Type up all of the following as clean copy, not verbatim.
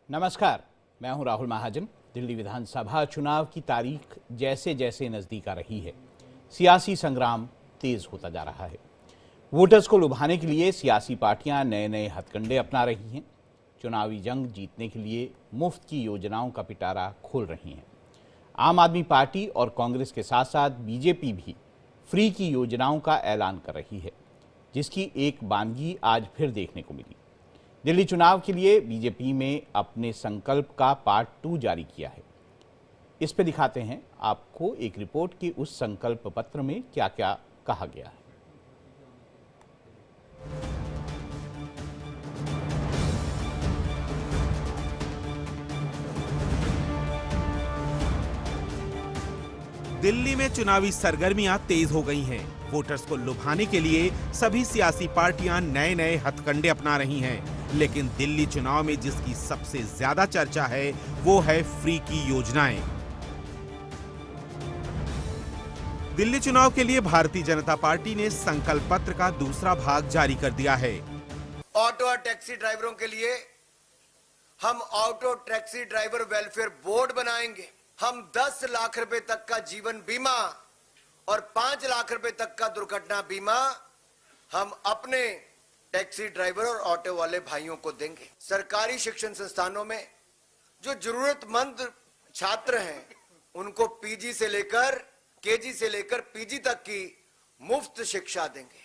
नमस्कार, मैं हूं राहुल महाजन। दिल्ली विधानसभा चुनाव की तारीख जैसे जैसे नजदीक आ रही है, सियासी संग्राम तेज होता जा रहा है। वोटर्स को लुभाने के लिए सियासी पार्टियां नए नए हथकंडे अपना रही हैं। चुनावी जंग जीतने के लिए मुफ्त की योजनाओं का पिटारा खोल रही हैं। आम आदमी पार्टी और कांग्रेस के साथ साथ बीजेपी भी फ्री की योजनाओं का ऐलान कर रही है, जिसकी एक बानगी आज फिर देखने को मिली। दिल्ली चुनाव के लिए बीजेपी में अपने संकल्प का पार्ट 2 जारी किया है। इस पे दिखाते हैं आपको एक रिपोर्ट कि उस संकल्प पत्र में क्या क्या कहा गया है। दिल्ली में चुनावी सरगर्मियां तेज हो गई हैं। वोटर्स को लुभाने के लिए सभी सियासी पार्टियां नए नए हथकंडे अपना रही हैं। लेकिन दिल्ली चुनाव में जिसकी सबसे ज्यादा चर्चा है वो है फ्री की योजनाएं। दिल्ली चुनाव के लिए भारतीय जनता पार्टी ने संकल्प पत्र का दूसरा भाग जारी कर दिया है। ऑटो और टैक्सी ड्राइवरों के लिए हम auto taxi driver welfare board बनाएंगे। हम 10 लाख रुपए तक का जीवन बीमा और 5 लाख रुपए तक का दुर्घटना बीमा हम अपने टैक्सी ड्राइवर और ऑटो वाले भाइयों को देंगे। सरकारी शिक्षण संस्थानों में जो जरूरतमंद छात्र हैं उनको पीजी से लेकर केजी से लेकर पीजी तक की मुफ्त शिक्षा देंगे।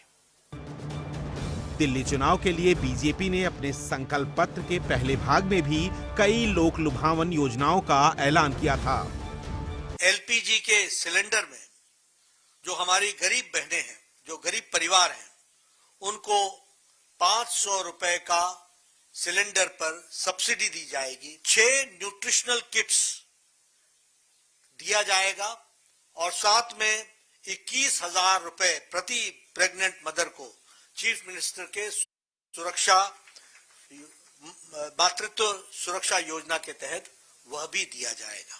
दिल्ली चुनाव के लिए बीजेपी ने अपने संकल्प पत्र के पहले भाग में भी कई लोक लुभावन योजनाओं का ऐलान किया था। एलपीजी के सिलेंडर में जो हमारी गरीब बहनें हैं, जो गरीब परिवार हैं, उनको 500 रुपए का सिलेंडर पर सब्सिडी दी जाएगी। 6 न्यूट्रिशनल किट्स दिया जाएगा और साथ में 21,000 रुपए प्रति प्रेग्नेंट मदर को चीफ मिनिस्टर के सुरक्षा मातृत्व सुरक्षा योजना के तहत वह भी दिया जाएगा।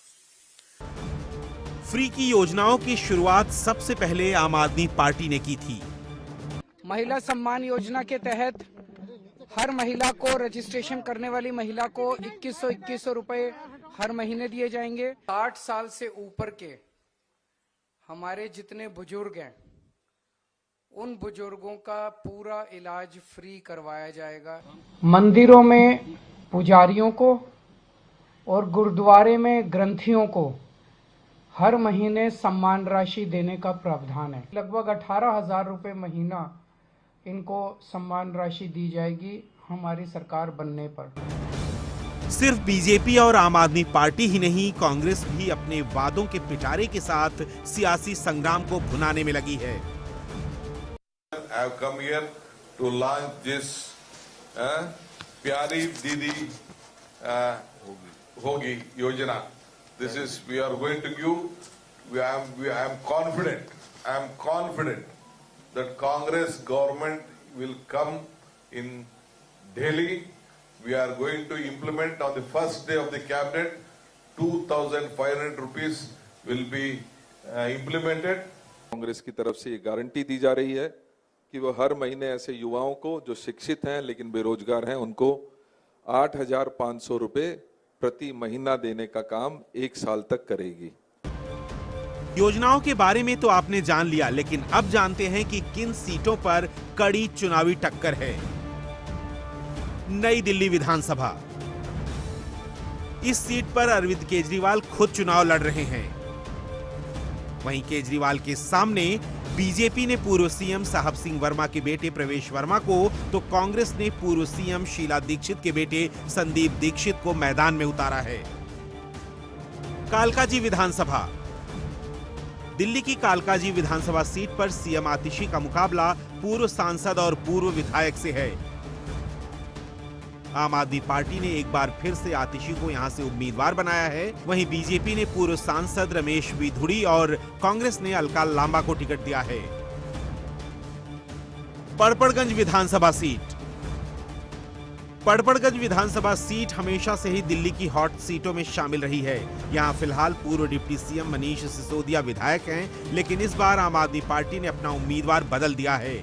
फ्री की योजनाओं की शुरुआत सबसे पहले आम आदमी पार्टी ने की थी। महिला सम्मान योजना के तहत हर महिला को रजिस्ट्रेशन करने वाली महिला को 2100 रुपए हर महीने दिए जाएंगे। 60 साल से ऊपर के हमारे जितने बुजुर्ग हैं उन बुजुर्गों का पूरा इलाज फ्री करवाया जाएगा। मंदिरों में पुजारियों को और गुरुद्वारे में ग्रंथियों को हर महीने सम्मान राशि देने का प्रावधान है। लगभग 18,000 रुपए महीना इनको सम्मान राशि दी जाएगी हमारी सरकार बनने पर। सिर्फ बीजेपी और आम आदमी पार्टी ही नहीं, कांग्रेस भी अपने वादों के पिटारे के साथ सियासी संग्राम को भुनाने में लगी है। I have come here to launch this Pyari Didi Hogi Yojana. This is we are going to give. I am confident that Congress government will come in Delhi. We are going to implement on the first day of the cabinet. 2,500 rupees will be implemented. Congress की तरफ से ये guarantee दी जा रही है कि वो हर महीने ऐसे युवाओं को जो शिक्षित हैं लेकिन बेरोजगार हैं उनको 8,500 रुपए प्रति महीना देने का काम 1 साल तक करेगी। योजनाओं के बारे में तो आपने जान लिया, लेकिन अब जानते हैं कि किन सीटों पर कड़ी चुनावी टक्कर है। नई दिल्ली विधानसभा, इस सीट पर अरविंद केजरीवाल खुद चुनाव लड़ रहे हैं। वहीं केजरीवाल के सामने बीजेपी ने पूर्व सीएम साहब सिंह वर्मा के बेटे प्रवेश वर्मा को, तो कांग्रेस ने पूर्व सीएम शीला दीक्षित के बेटे संदीप दीक्षित को मैदान में उतारा है। कालकाजी विधानसभा, दिल्ली की कालकाजी विधानसभा सीट पर सीएम आतिशी का मुकाबला पूर्व सांसद और पूर्व विधायक से है। आम आदमी पार्टी ने एक बार फिर से आतिशी को यहां से उम्मीदवार बनाया है। वहीं बीजेपी ने पूर्व सांसद रमेश बिधुड़ी और कांग्रेस ने अलका लांबा को टिकट दिया है। पड़पड़गंज विधानसभा सीट, पड़पड़गंज विधानसभा सीट हमेशा से ही दिल्ली की हॉट सीटों में शामिल रही है। यहां फिलहाल पूर्व डिप्टी सीएम मनीष सिसोदिया विधायक हैं, लेकिन इस बार आम आदमी पार्टी ने अपना उम्मीदवार बदल दिया है।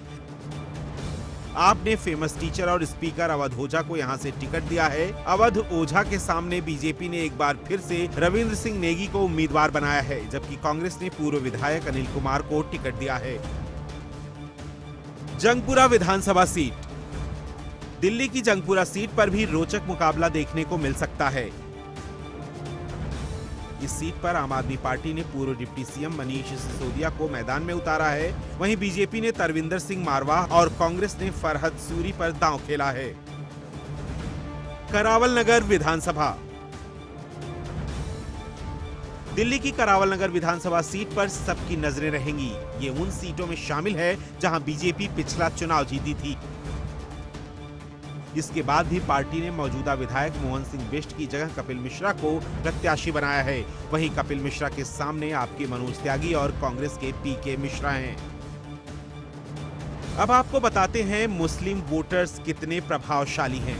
आपने फेमस टीचर और स्पीकर अवध ओझा को यहां से टिकट दिया है। अवध ओझा के सामने बीजेपी ने एक बार फिर से रविंद्र सिंह नेगी को उम्मीदवार बनाया है, जबकि कांग्रेस ने पूर्व विधायक अनिल कुमार को टिकट दिया है। जंगपुरा विधानसभा सीट। दिल्ली की जंगपुरा सीट पर भी रोचक मुकाबला देखने को मिल सकता है। इस सीट पर आम आदमी पार्टी ने पूर्व डिप्टी सीएम मनीष सिसोदिया को मैदान में उतारा है। वहीं बीजेपी ने तरविंदर सिंह मारवा और कांग्रेस ने फरहद सूरी पर दांव खेला है। करावल नगर विधानसभा। दिल्ली की करावल नगर विधानसभा सीट पर सबकी नजरें रहेंगी। ये उन सीटों में शामिल है जहां बीजेपी पिछला चुनाव जीती थी। इसके बाद भी पार्टी ने मौजूदा विधायक मोहन सिंह बिष्ट की जगह कपिल मिश्रा को प्रत्याशी बनाया है। वहीं कपिल मिश्रा के सामने आपके मनोज त्यागी और कांग्रेस के पीके मिश्रा हैं। अब आपको बताते हैं मुस्लिम वोटर्स कितने प्रभावशाली हैं,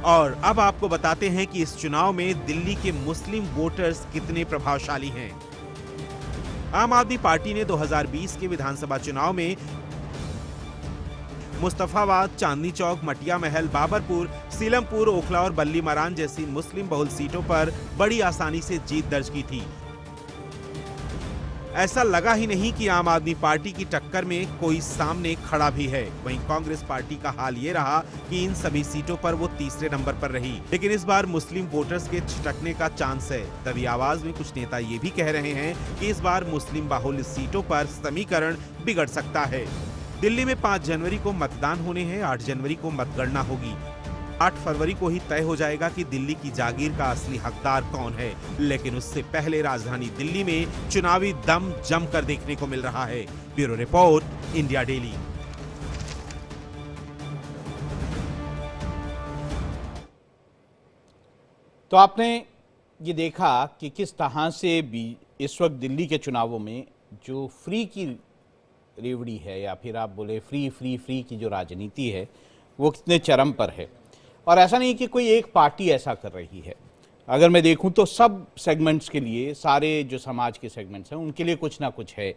और अब आपको बताते हैं कि इस चुनाव में दिल्ली के मुस्लिम वोटर्स कितने प्रभावशाली हैं। आम आदमी पार्टी ने 2020 के विधानसभा चुनाव में मुस्तफाबाद, चांदनी चौक, मटिया महल, बाबरपुर, सीलमपुर, ओखला और बल्ली मरान जैसी मुस्लिम बहुल सीटों पर बड़ी आसानी से जीत दर्ज की थी। ऐसा लगा ही नहीं कि आम आदमी पार्टी की टक्कर में कोई सामने खड़ा भी है। वहीं कांग्रेस पार्टी का हाल ये रहा कि इन सभी सीटों पर वो तीसरे नंबर पर रही। लेकिन इस बार मुस्लिम वोटर्स के छिटकने का चांस है। तभी आवाज में कुछ नेता ये भी कह रहे हैं कि इस बार मुस्लिम बाहुल्य सीटों पर समीकरण बिगड़ सकता है। दिल्ली में 5 जनवरी को मतदान होने हैं, 8 जनवरी को मतगणना होगी। 8 फरवरी को ही तय हो जाएगा कि दिल्ली की जागीर का असली हकदार कौन है। लेकिन उससे पहले राजधानी दिल्ली में चुनावी दम जमकर देखने को मिल रहा है। Bureau report, India daily. तो आपने ये देखा कि किस तरह से भी इस वक्त दिल्ली के चुनावों में जो फ्री की रेवड़ी है, या फिर आप बोले फ्री फ्री फ्री की जो राजनीति है, वो कितने चरम पर है। और ऐसा नहीं कि कोई एक पार्टी ऐसा कर रही है। अगर मैं देखूं तो सब सेगमेंट्स के लिए, सारे जो समाज के सेगमेंट्स हैं उनके लिए कुछ ना कुछ है।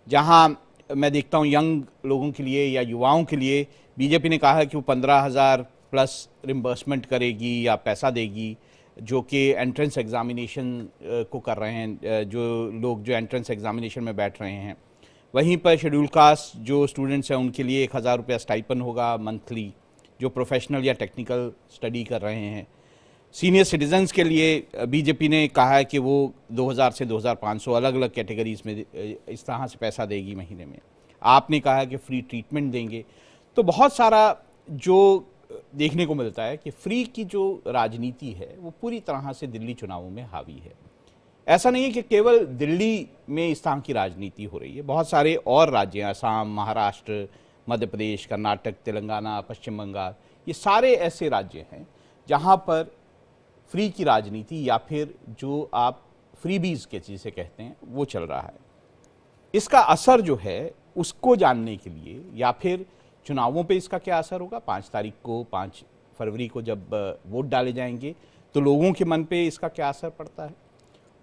जहां मैं देखता हूं यंग लोगों के लिए या युवाओं के लिए बीजेपी ने कहा है कि वो 15,000 प्लस रिम्बर्समेंट करेगी या पैसा देगी, जो कि एंट्रेंस एग्जामिनेशन को कर रहे हैं, जो लोग जो एंट्रेंस एग्जामिनेशन में बैठ रहे हैं। वहीं पर शेड्यूल कास्ट जो स्टूडेंट्स हैं उनके लिए 1,000 रुपया स्टाइपन होगा मंथली, जो प्रोफेशनल या टेक्निकल स्टडी कर रहे हैं। सीनियर सिटीजन्स के लिए बीजेपी ने कहा है कि वो 2,000 से 2,500 अलग अलग कैटेगरीज में इस तरह से पैसा देगी महीने में। आपने कहा है कि फ्री ट्रीटमेंट देंगे। तो बहुत सारा जो देखने को मिलता है कि फ्री की जो राजनीति है वो पूरी तरह से दिल्ली चुनावों में हावी है। ऐसा नहीं है कि केवल दिल्ली में इस तरह की राजनीति हो रही है। बहुत सारे और राज्य, असम, महाराष्ट्र, मध्य प्रदेश, कर्नाटक, तेलंगाना, पश्चिम बंगाल, ये सारे ऐसे राज्य हैं जहां पर फ्री की राजनीति या फिर जो आप फ्रीबीज के चीज़ें कहते हैं वो चल रहा है। इसका असर जो है उसको जानने के लिए, या फिर चुनावों पे इसका क्या असर होगा, 5 तारीख को, 5 फरवरी को जब वोट डाले जाएंगे तो लोगों के मन पे इसका क्या असर पड़ता है,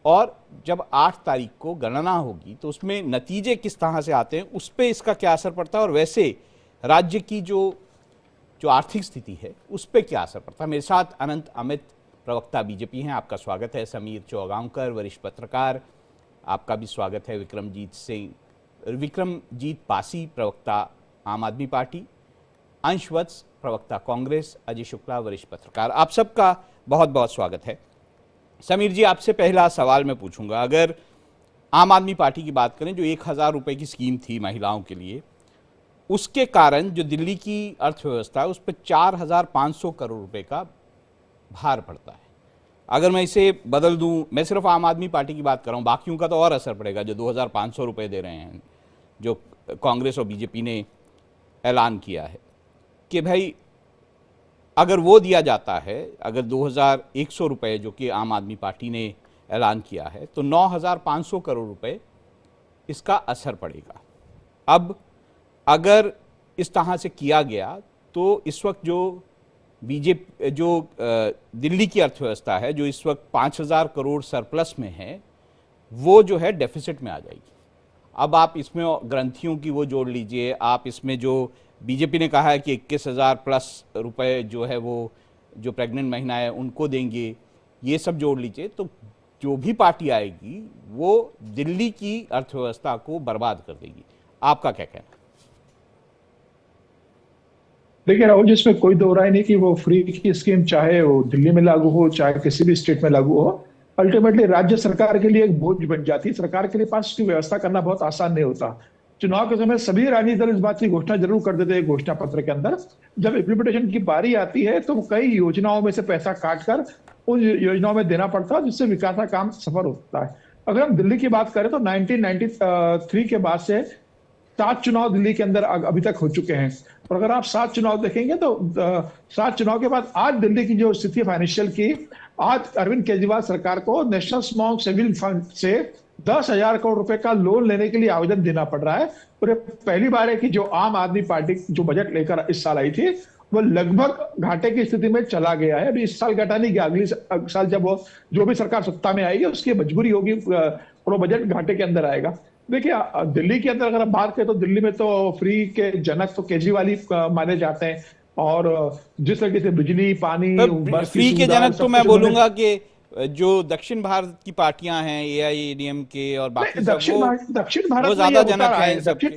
और जब 8 तारीख को गणना होगी तो उसमें नतीजे किस तरह से आते हैं उस पर इसका क्या असर पड़ता है, और वैसे राज्य की जो आर्थिक स्थिति है उस पर क्या असर पड़ता है। मेरे साथ अनंत अमित, प्रवक्ता बीजेपी हैं, आपका स्वागत है। समीर चौगांवकर, वरिष्ठ पत्रकार, आपका भी स्वागत है। विक्रमजीत पासी, प्रवक्ता आम आदमी पार्टी, अंश वत्स, प्रवक्ता कांग्रेस, अजय शुक्ला, वरिष्ठ पत्रकार, आप सबका बहुत बहुत स्वागत है। समीर जी, आपसे पहला सवाल मैं पूछूंगा, अगर आम आदमी पार्टी की बात करें, जो 1,000 रुपए की स्कीम थी महिलाओं के लिए, उसके कारण जो दिल्ली की अर्थव्यवस्था है उस पर 4,500 करोड़ रुपए का भार पड़ता है। अगर मैं इसे बदल दूं, मैं सिर्फ आम आदमी पार्टी की बात कर रहा हूं, बाकियों का तो और असर पड़ेगा जो 2,500 रुपए दे रहे हैं, जो कांग्रेस और बीजेपी ने ऐलान किया है कि भाई अगर वो दिया जाता है, अगर 2,100 रुपये जो कि आम आदमी पार्टी ने ऐलान किया है, तो 9,500 करोड़ रुपए इसका असर पड़ेगा। अब अगर इस तरह से किया गया तो इस वक्त जो बीजेपी, जो दिल्ली की अर्थव्यवस्था है जो इस वक्त 5,000 करोड़ सरप्लस में है, वो जो है डेफिसिट में आ जाएगी। अब आप इसमें ग्रंथियों की वो जोड़ लीजिए, आप इसमें जो बीजेपी ने कहा है कि 21,000 प्लस रुपए जो है वो जो प्रेग्नेंट महिला है उनको देंगे, ये सब जोड़ लीजिए तो जो भी पार्टी आएगी वो दिल्ली की अर्थव्यवस्था को बर्बाद कर देगी। आपका क्या कहना है? देखिए राहुल जी, इसमें कोई दो राय नहीं कि वो फ्री की स्कीम चाहे वो दिल्ली में लागू हो चाहे किसी भी स्टेट में लागू हो, अल्टीमेटली राज्य सरकार के लिए एक बोझ बन जाती है। सरकार के लिए पास उसकी व्यवस्था करना बहुत आसान नहीं होता। चुनाव के समय सभी राजनीतिक दल इस बात की घोषणा जरूर कर देते हैं घोषणा पत्र के अंदर, जब इम्प्लीमेंटेशन की बारी आती है तो कई योजनाओं में से पैसा काटकर उन योजनाओं में देना पड़ता है, जिससे विकास का काम सफल होता है। अगर हम दिल्ली की बात करें तो 1993 के बाद से 7 चुनाव दिल्ली के अंदर अभी तक हो चुके हैं, और अगर आप 7 चुनाव देखेंगे तो 7 चुनाव के बाद आज दिल्ली की जो स्थिति है फाइनेंशियल की, आज अरविंद केजरीवाल सरकार को नेशनल स्मॉल सेविंग फंड से 10,000 करोड़ रुपए का लोन लेने के लिए आवेदन देना पड़ रहा है। और ये पहली बार है कि जो आम आदमी पार्टी जो बजट लेकर इस साल आई थी वो लगभग घाटे की स्थिति में चला गया है। अभी इस साल घाटा नहीं गया, अगली साल जब वो जो भी सरकार सत्ता में आएगी उसकी मजबूरी होगी और वो बजट घाटे के अंदर आएगा। देखिए दिल्ली के अंदर अगर आप बात करें तो दिल्ली में तो फ्री के जनक तो केजरीवाल ही माने जाते हैं, और जिस तरीके से बिजली पानी बस फ्री के जनक तो मैं बोलूंगा कि जो दक्षिण भारत की पार्टियां हैं AIADMK और बाकी सब दक्षिण भारत वो में ज्यादा ये होता जनक रहा हैं है। इन सबके।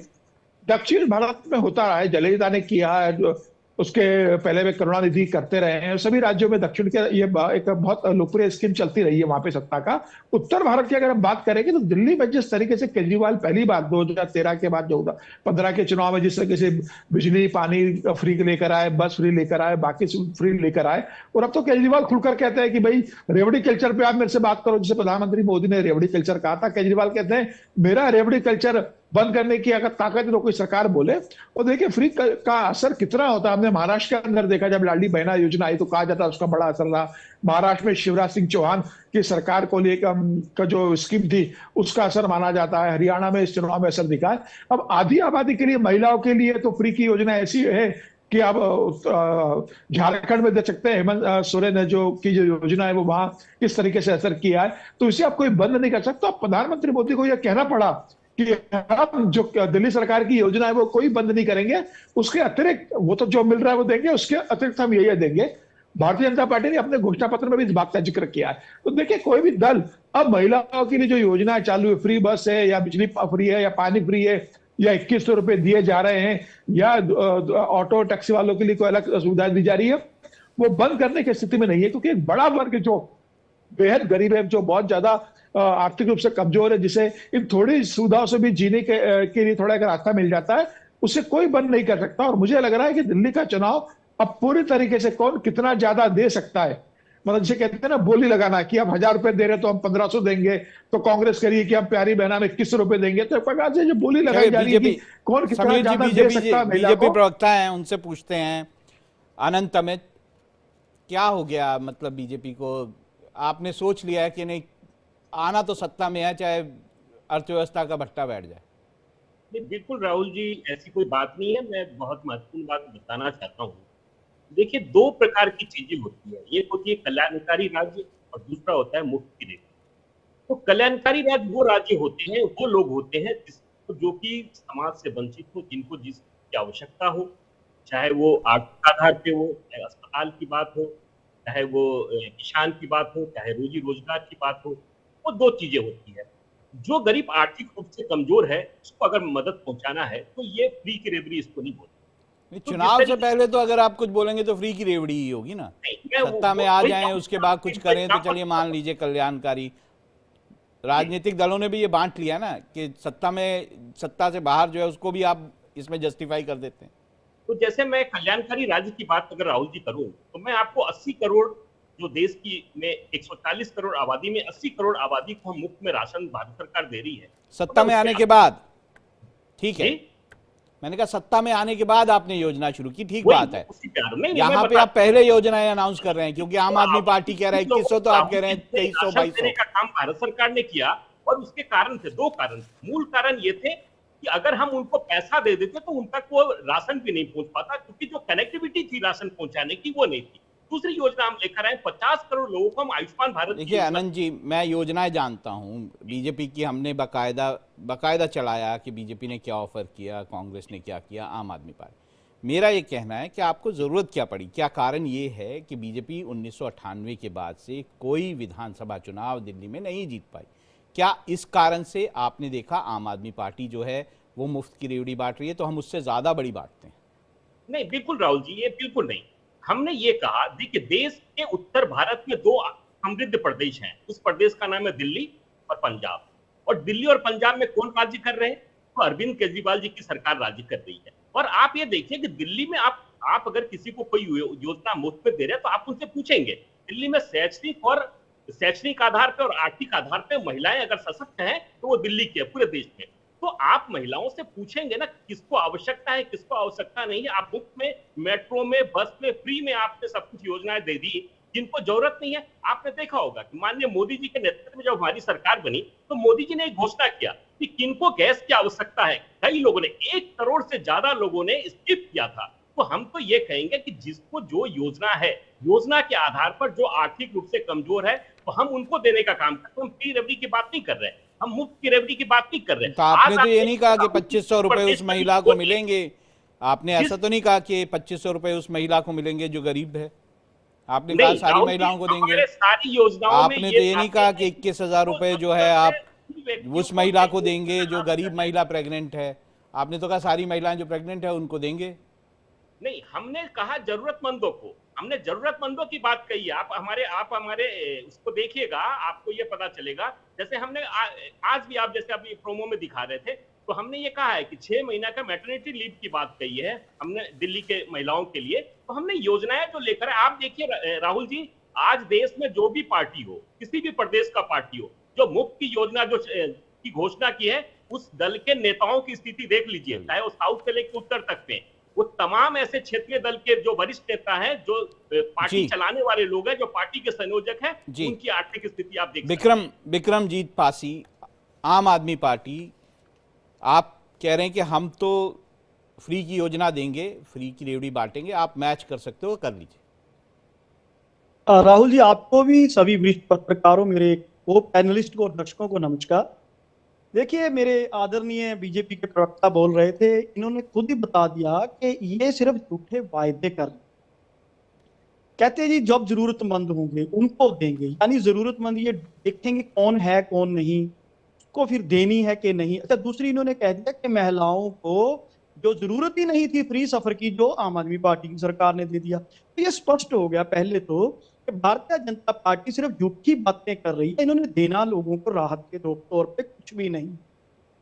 दक्षिण भारत में होता रहा है, जयललिता ने किया है, उसके पहले में करुणानिधि करते रहे हैं। सभी राज्यों में दक्षिण के ये एक बहुत लोकप्रिय स्कीम चलती रही है वहां पे सत्ता का। उत्तर भारत की अगर हम बात करेंगे तो दिल्ली में जिस तरीके से केजरीवाल पहली बार 2013 के बाद जो 15 के चुनाव में जिस तरीके से बिजली पानी फ्री लेकर आए, बस फ्री लेकर आए, बाकी फ्री लेकर आए, और अब तो केजरीवाल खुलकर कहते हैं कि भाई रेवड़ी कल्चर पे आप मेरे से बात करो, जिसे प्रधानमंत्री मोदी ने रेवड़ी कल्चर कहा था। केजरीवाल कहते हैं मेरा रेवड़ी कल्चर बंद करने की अगर ताकत तो कोई सरकार बोले। और देखिए फ्री का असर कितना होता है हमने महाराष्ट्र के अंदर देखा, जब लाडली बहना योजना आई तो कहा जाता उसका बड़ा असर रहा। महाराष्ट्र में शिवराज सिंह चौहान की सरकार को लेकर जो स्कीम थी उसका असर माना जाता है। हरियाणा में इस चुनाव में असर दिखा है। अब आधी आबादी के लिए, महिलाओं के लिए तो फ्री की योजना ऐसी है कि अब झारखंड में देख सकते हैं हेमंत सोरेन ने जो योजना है वो वहां किस तरीके से असर किया है, तो इसे आप कोई बंद नहीं कर सकते। प्रधानमंत्री मोदी को यह कहना पड़ा कि हम जो दिल्ली सरकार की योजना है वो कोई बंद नहीं करेंगे, उसके अतिरिक्त वो तो जो मिल रहा है वो देंगे, उसके अतिरिक्त हम यही देंगे। भारतीय जनता पार्टी ने अपने घोषणा पत्र में भी इस बात का जिक्र किया है। तो देखिए कोई भी दल अब महिलाओं के लिए जो योजना चालू है, फ्री बस है या बिजली फ्री है या पानी फ्री है या 2100 रुपए दिए जा रहे हैं या ऑटो टैक्सी वालों के लिए कोई अलग सुविधा दी जा रही है, वो बंद करने की स्थिति में नहीं है। क्योंकि एक बड़ा वर्ग जो बेहद गरीब है, जो बहुत ज्यादा आर्थिक रूप से कमजोर है, जिसे इन थोड़ी सुविधाओं से भी जीने के लिए थोड़ा अगर रास्ता मिल जाता है, उसे कोई बंद नहीं कर सकता। और मुझे लग रहा है कि दिल्ली का चुनाव अब पूरी तरीके से कौन कितना ज्यादा दे सकता है, मतलब जिसे कहते हैं ना बोली लगाना कि आप 1000 रुपए दे रहे तो हम 1500 देंगे, तो कांग्रेस करिए कि हम प्यारी बहना में 2100 रुपए देंगे, तो प्रकार से जो बोली लगाई जा रही है कि कौन कितना ज्यादा दे सकता है। बीजेपी प्रवक्ता है, उनसे पूछते हैं। अनंत अमित, क्या हो गया, मतलब बीजेपी को आपने सोच लिया है कि नहीं आना तो सत्ता में है, चाहे अर्थव्यवस्था का भट्टा बैठ जाए? बिल्कुल राहुल जी, ऐसी कोई बात नहीं है। मैं बहुत महत्वपूर्ण बात बताना चाहता हूँ। देखिए 2 प्रकार की चीजें होती है, एक होती है कल्याणकारी राज्य और दूसरा होता है मुफ्त की नीति। तो कल्याणकारी राज्य वो राज्य होते हैं, वो लोग होते हैं जो कि समाज से वंचित हो, जिनको जिसकी आवश्यकता हो, चाहे वो आर्थिक आधार पे हो, चाहे अस्पताल की बात हो, चाहे वो किसान की बात हो, चाहे रोजी रोजगार की बात हो। वो 2 चीजें होती है। जो गरीब आर्थिक रूप से कमजोर है उसको अगर मदद पहुंचाना है तो ये फ्री की रेवड़ी इसको नहीं बोलते। चुनाव से पहले तो अगर आप कुछ बोलेंगे तो फ्री की रेवड़ी ही होगी ना। सत्ता में आ जाएं उसके बाद कुछ करें तो चलिए मान लीजिए कल्याणकारी। राजनीतिक दलों ने भी ये बांट लिया ना कि सत्ता से बाहर जो है उसको भी आप इसमें जस्टिफाई कर देते हैं। तो जैसे मैं कल्याणकारी राज्य की बात अगर राहुल जी करूं तो मैं आपको 80 करोड़ जो देश की में 140 करोड़ आबादी में 80 करोड़ आबादी को हम मुफ्त में राशन भारत सरकार दे रही है सत्ता में आने के बाद। ठीक है, मैंने कहा सत्ता में आने के बाद आपने योजना शुरू की, ठीक बात है। यहाँ पे आप पहले योजनाएं अनाउंस कर रहे हैं क्योंकि आम आदमी पार्टी कह रहा है 2100, तो आप कह रहे हैं 2300 2200 का काम भारत सरकार ने किया। और उसके कारण थे 2 कारण। मूल कारण ये थे कि अगर हम उनको पैसा दे देते तो उन तक वो राशन भी नहीं पहुंच पाता, क्योंकि जो कनेक्टिविटी थी राशन पहुंचाने की वो नहीं थी। दूसरी योजना हम लेकर आए 50 करोड़ लोगों को हम आयुष्मान भारत। देखिए आनंद जी, मैं योजनाएं जानता हूं बीजेपी की, हमने बकायदा चलाया कि बीजेपी ने क्या ऑफर किया, कांग्रेस ने क्या किया, आम आदमी पार्टी। मेरा ये कहना है कि आपको ज़रूरत क्या पड़ी, क्या कारण ये है कि बीजेपी 1998 के बाद से कोई विधानसभा चुनाव दिल्ली में नहीं जीत पाई? क्या इस कारण से आपने देखा आम आदमी पार्टी जो है वो मुफ्त की रेवड़ी बांट रही है, तो हम उससे ज़्यादा बड़ी बांटते हैं? नहीं, बिल्कुल राहुल जी, ये बिल्कुल नहीं। हमने ये कहा, देखिए देश के उत्तर भारत में दो समृद्ध प्रदेश हैं। उस प्रदेश का नाम है दिल्ली और पंजाब। और दिल्ली और पंजाब में कौन राज्य कर रहे हैं? तो अरविंद केजरीवाल जी की सरकार राज्य कर रही है। और आप ये देखिए कि दिल्ली में आप अगर किसी को कोई योजना मुफ्त में दे रहे हैं तो आप उनसे पूछेंगे। दिल्ली में शैक्षणिक आधार पे और आर्थिक आधार पे महिलाएं अगर सशक्त हैं तो वो दिल्ली की है पूरे देश में। तो आप महिलाओं से पूछेंगे ना किसको आवश्यकता है, किसको आवश्यकता नहीं है। आप मुफ्त में, मेट्रो में, बस में, फ्री में आपने सब कुछ योजनाएं दे दी जिनको जरूरत नहीं है। आपने देखा होगा कि माननीय मोदी जी के नेतृत्व में जब हमारी सरकार बनी तो मोदी जी ने एक घोषणा किया कि किनको गैस की आवश्यकता है। कई लोगों ने, 1 करोड़ से ज्यादा लोगों ने स्किप किया था। तो हम तो ये कहेंगे कि जिसको जो योजना है, योजना के आधार पर जो आर्थिक रूप से कमजोर है, तो हम उनको देने का काम करते हैं। हम फ्री रेवड़ी की बात नहीं कर रहे, हम मुफ्त की रेवड़ी की बात नहीं कर रहे। तो आपने तो ये नहीं कहा कि 2500 रुपए उस महिला को मिलेंगे। आपने ऐसा तो नहीं कहा कि 2500 रुपए उस महिला को मिलेंगे जो गरीब है। आपने कहा सारी महिलाओं को देंगे। सारी योजनाओं आपने तो ये नहीं कहा कि 21,000 रुपए जो है आप उस महिला को देंगे जो गरीब महिला प्रेग्नेंट है। आपने तो कहा सारी महिलाएं जो प्रेग्नेंट है उनको देंगे। नहीं, हमने कहा जरूरतमंदों को, हमने जरूरतमंदों की बात कही है। आप हमारे उसको देखिएगा, आपको ये पता चलेगा। जैसे हमने आज भी आप जैसे अभी प्रोमो में दिखा रहे थे, तो हमने ये कहा है कि 6 महीना का मैटरनिटी लीव की बात कही है हमने दिल्ली के महिलाओं के लिए। तो हमने योजनाएं जो लेकर, आप देखिए राहुल जी, आज देश में जो भी पार्टी हो, किसी भी प्रदेश का पार्टी हो, जो मुफ्त की योजना जो की घोषणा की है, उस दल के नेताओं की स्थिति देख लीजिए, चाहे वो साउथ से लेकर उत्तर तक में। वो तमाम ऐसे क्षेत्रीय दल के जो वरिष्ठ नेता हैं, जो पार्टी चलाने वाले लोग हैं, जो पार्टी के संयोजक हैं, उनकी आर्थिक स्थिति आप देख सकते हैं। विक्रमजीत पासी, आम आदमी पार्टी, आप कह रहे हैं कि हम तो फ्री की योजना देंगे, फ्री की रेवड़ी बांटेंगे, आप मैच कर सकते हो, कर लीजिए। राहुल जी, आपको भी, सभी वरिष्ठ पत्रकारों, मेरे को पैनलिस्ट को और दर्शकों को नमस्कार। देखिए, मेरे आदरणीय बीजेपी के प्रवक्ता बोल रहे थे, इन्होंने खुद ही बता दिया कि ये सिर्फ झूठे वायदे कर, कहते जी जब जरूरतमंद होंगे उनको देंगे। यानी जरूरतमंद ये देखेंगे कौन है कौन नहीं, उसको फिर देनी है कि नहीं। अच्छा, दूसरी इन्होंने कह दिया कि महिलाओं को जो जरूरत ही नहीं थी फ्री सफर की, जो आम आदमी पार्टी की सरकार ने दे दिया। तो ये स्पष्ट हो गया पहले तो कि भारतीय जनता पार्टी सिर्फ झूठी बातें कर रही है। इन्होंने देना लोगों को राहत के तौर पे कुछ भी नहीं।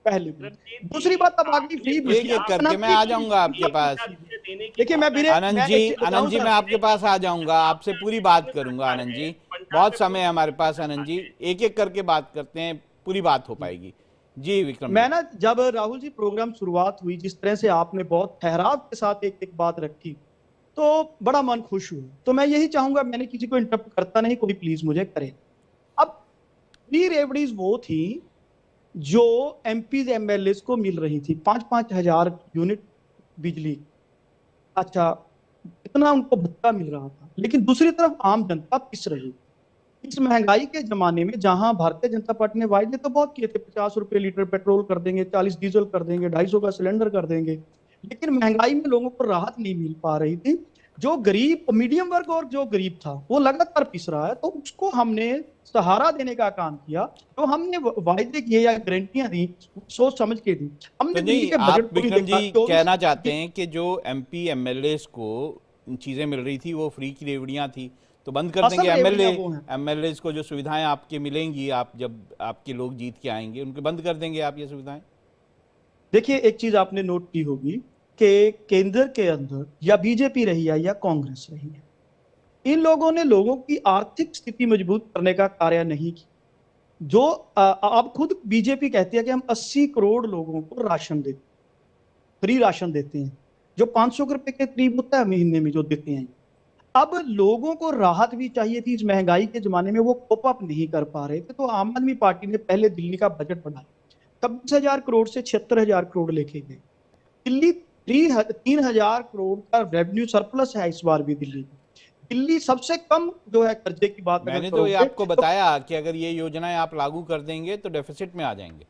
पहले दूसरी बात, अब आगे फ्री करके मैं आ जाऊंगा आपके पास। देखिए, मैं आनंद जी मैं आपके पास आ जाऊंगा, आपसे पूरी बात करूंगा। आनंद जी, बहुत समय है हमारे पास। आनंद जी, एक एक करके बात करते हैं, पूरी बात हो पाएगी। जी विक्रम, मैं ना, जब राहुल जी प्रोग्राम शुरुआत हुई, जिस तरह से आपने बहुत ठहराव के साथ एक एक बात रखी, तो बड़ा मन खुश हुआ। तो मैं यही चाहूंगा, मैंने किसी को इंटरप्ट करता नहीं, कोई प्लीज मुझे करे। अब फ्री रेवड़ीज वो थी जो एमपीज एमएलए को मिल रही थी, 5-5 हजार यूनिट बिजली। अच्छा, इतना उनको भत्ता मिल रहा था, लेकिन दूसरी तरफ आम जनता पिस रही। इस महंगाई के जमाने में जहां भारतीय जनता पार्टी ने वायदे तो बहुत किए थे, 50 रुपए लीटर पेट्रोल कर देंगे, 40 डीजल कर देंगे, 250 का सिलेंडर कर देंगे, लेकिन महंगाई में लोगों को राहत नहीं मिल पा रही थी। जो गरीब, मीडियम वर्ग और जो गरीब था, वो लगातार पिस रहा है। तो उसको हमने सहारा देने का काम किया। तो हमने वायदे किए या गारंटियां दी, सोच समझ के दी हमने। तो नहीं, आप विक्रम जी कहना चाहते हैं कि जो एमपी एमएलए को चीजें मिल रही थी वो फ्री की रेवड़ियां थी, तो बंद कर देंगे। एमएलए को जो सुविधाएं आपके मिलेंगी, आप जब आपके लोग जीत के आएंगे, उनके बंद कर देंगे आप ये सुविधाएं? देखिए, एक चीज आपने नोट की होगी कि केंद्र के अंदर या बीजेपी रही है या कांग्रेस रही है, इन लोगों ने लोगों की आर्थिक स्थिति मजबूत करने का कार्य नहीं किया। जो अब खुद बीजेपी कहती है कि हम 80 करोड़ लोगों को राशन देते, फ्री राशन देते हैं, जो 500 रुपए के करीब होता है महीने में जो देते हैं। अब लोगों को राहत भी चाहिए थी इस महंगाई के जमाने में, वो कोप अप नहीं कर पा रहे थे। तो आम आदमी पार्टी ने पहले दिल्ली का बजट बढ़ाया, 26,000 करोड़ से 76,000 करोड़ लेके गए। दिल्ली 3,000 करोड़ का रेवेन्यू सरप्लस है इस बार भी। दिल्ली सबसे कम जो है कर्जे की बात, मैंने तो ये आपको बताया कि अगर ये योजनाएं आप लागू कर देंगे तो डेफिसिट में आ जाएंगे।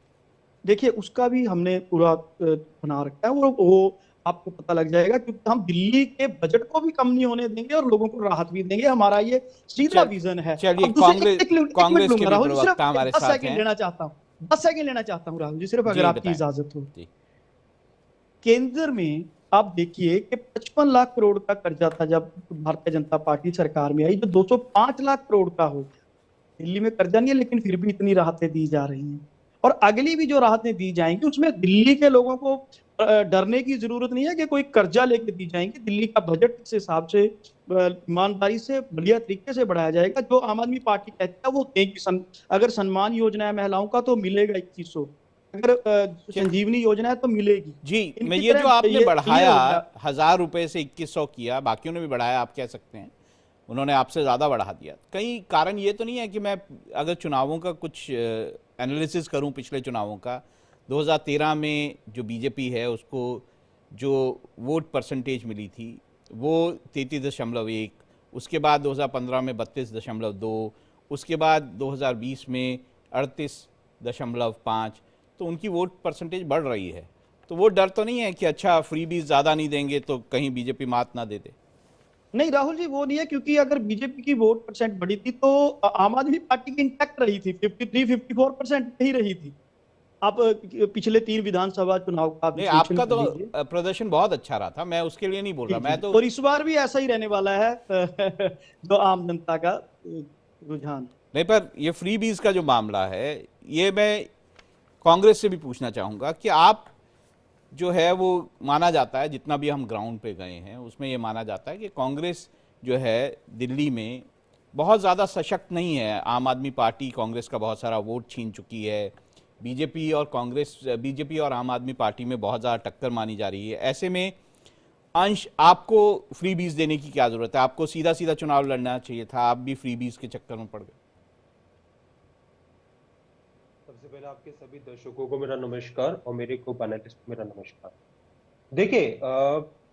देखिए, उसका भी हमने पूरा बना रखा है। वो आपको पता लग जाएगा, क्योंकि हम दिल्ली के बजट को भी कम नहीं होने देंगे और लोगों को राहत भी देंगे। हमारा ये सीधा विजन है। चलिए, अब दूसरे- कांग्रेस एक मिनट के भी राहुल जी, सिर्फ प्रवक्ता हमारे 10 साथ सेकंड हैं। लेना चाहता हूँ, 10 सेकंड लेना चाहता हूँ राहुल जी, सिर्फ अगर जी, आपकी बताएं। इजाजत हो। जी। केंद्र में आप देखिए कि 55 लाख करोड़ का कर्जा था जब भारतीय जनता पार्टी सरकार में आई, जो 205 लाख करोड़ का हो गया। दिल्ली में कर्जा नहीं है, लेकिन फिर भी इतनी राहतें दी जा रही हैं, और अगली भी जो राहतें दी जाएंगी उसमें दिल्ली के लोगों को डरने की जरूरत नहीं है कि कोई कर्जा लेके दी जाएंगी। दिल्ली का बजट इस हिसाब से ईमानदारी से बढ़िया तरीके से बढ़ाया जाएगा। जो आम आदमी पार्टी कहती है वो देगी। अगर सम्मान योजना है महिलाओं का तो मिलेगा 2100, अगर संजीवनी योजना है तो मिलेगी। जी, मैं इनकी ये तरह जो आपने ये बढ़ाया होगा। 1000 रुपए से 2100 किया, बाकियों ने भी बढ़ाया, आप कह सकते हैं उन्होंने आपसे ज़्यादा बढ़ा दिया। कहीं कारण ये तो नहीं है कि मैं अगर चुनावों का कुछ एनालिसिस करूं, पिछले चुनावों का, 2013 में जो बीजेपी है उसको जो वोट परसेंटेज मिली थी वो 33.1, उसके बाद 2015 में 32.2, उसके बाद 2020 में 38.5, तो उनकी वोट परसेंटेज बढ़ रही है। तो वो डर तो नहीं है कि अच्छा फ्री बीज ज़्यादा नहीं देंगे तो कहीं बीजेपी मात ना दे दे? नहीं राहुल जी, वो नहीं है, क्योंकि अगर बीजेपी की वोट परसेंट बढ़ी थी तो आम आदमी पार्टी की इंटैक्ट रही थी, 53-54% ही रही थी। आप पिछले 3 विधानसभा चुनाव का नहीं, आपका तो प्रदर्शन बहुत अच्छा रहा था, मैं उसके लिए नहीं बोल रहा, मैं तो, और इस बार भी ऐसा ही रहने वाला है जो आम जनता का रुझान। नहीं, पर ये फ्री बीज का जो मामला है, ये मैं कांग्रेस से भी पूछना चाहूंगा कि आप जो है वो माना जाता है, जितना भी हम ग्राउंड पे गए हैं उसमें ये माना जाता है कि कांग्रेस जो है दिल्ली में बहुत ज़्यादा सशक्त नहीं है। आम आदमी पार्टी कांग्रेस का बहुत सारा वोट छीन चुकी है। बीजेपी और आम आदमी पार्टी में बहुत ज़्यादा टक्कर मानी जा रही है। ऐसे में अंश, आपको फ्री बीज देने की क्या ज़रूरत है? आपको सीधा सीधा चुनाव लड़ना चाहिए था, आप भी फ्री बीज के चक्कर में पड़ गए। सबसे पहले आपके सभी दर्शकों को मेरा नमस्कार और मेरे को पैनलिस्ट को मेरा नमस्कार। देखिए,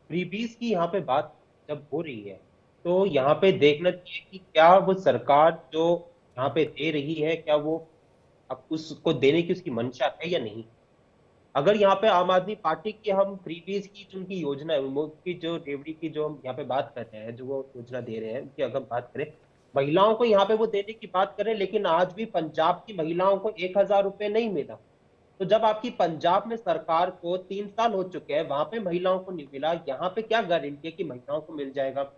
फ्रीबीज की यहाँ पे बात जब हो रही है तो यहाँ पे देखना चाहिए कि क्या वो सरकार जो यहाँ पे दे रही है, क्या वो अब उसको देने की उसकी मंशा है या नहीं। अगर यहाँ पे आम आदमी पार्टी की हम फ्रीबीज की जो उनकी योजना है, उनकी जो रेवड़ी की जो हम यहाँ पे बात कर रहे हैं, जो वो योजना दे रहे हैं, उनकी अगर बात करें, महिलाओं को यहाँ पे वो देने की बात करें, लेकिन आज भी पंजाब की महिलाओं को 1000 रुपए नहीं मिला। तो जब आपकी पंजाब में सरकार को 3 साल हो चुके हैं, वहां पे महिलाओं को नहीं मिला, यहाँ पे क्या गारंटी है कि महिलाओं को मिल जाएगा।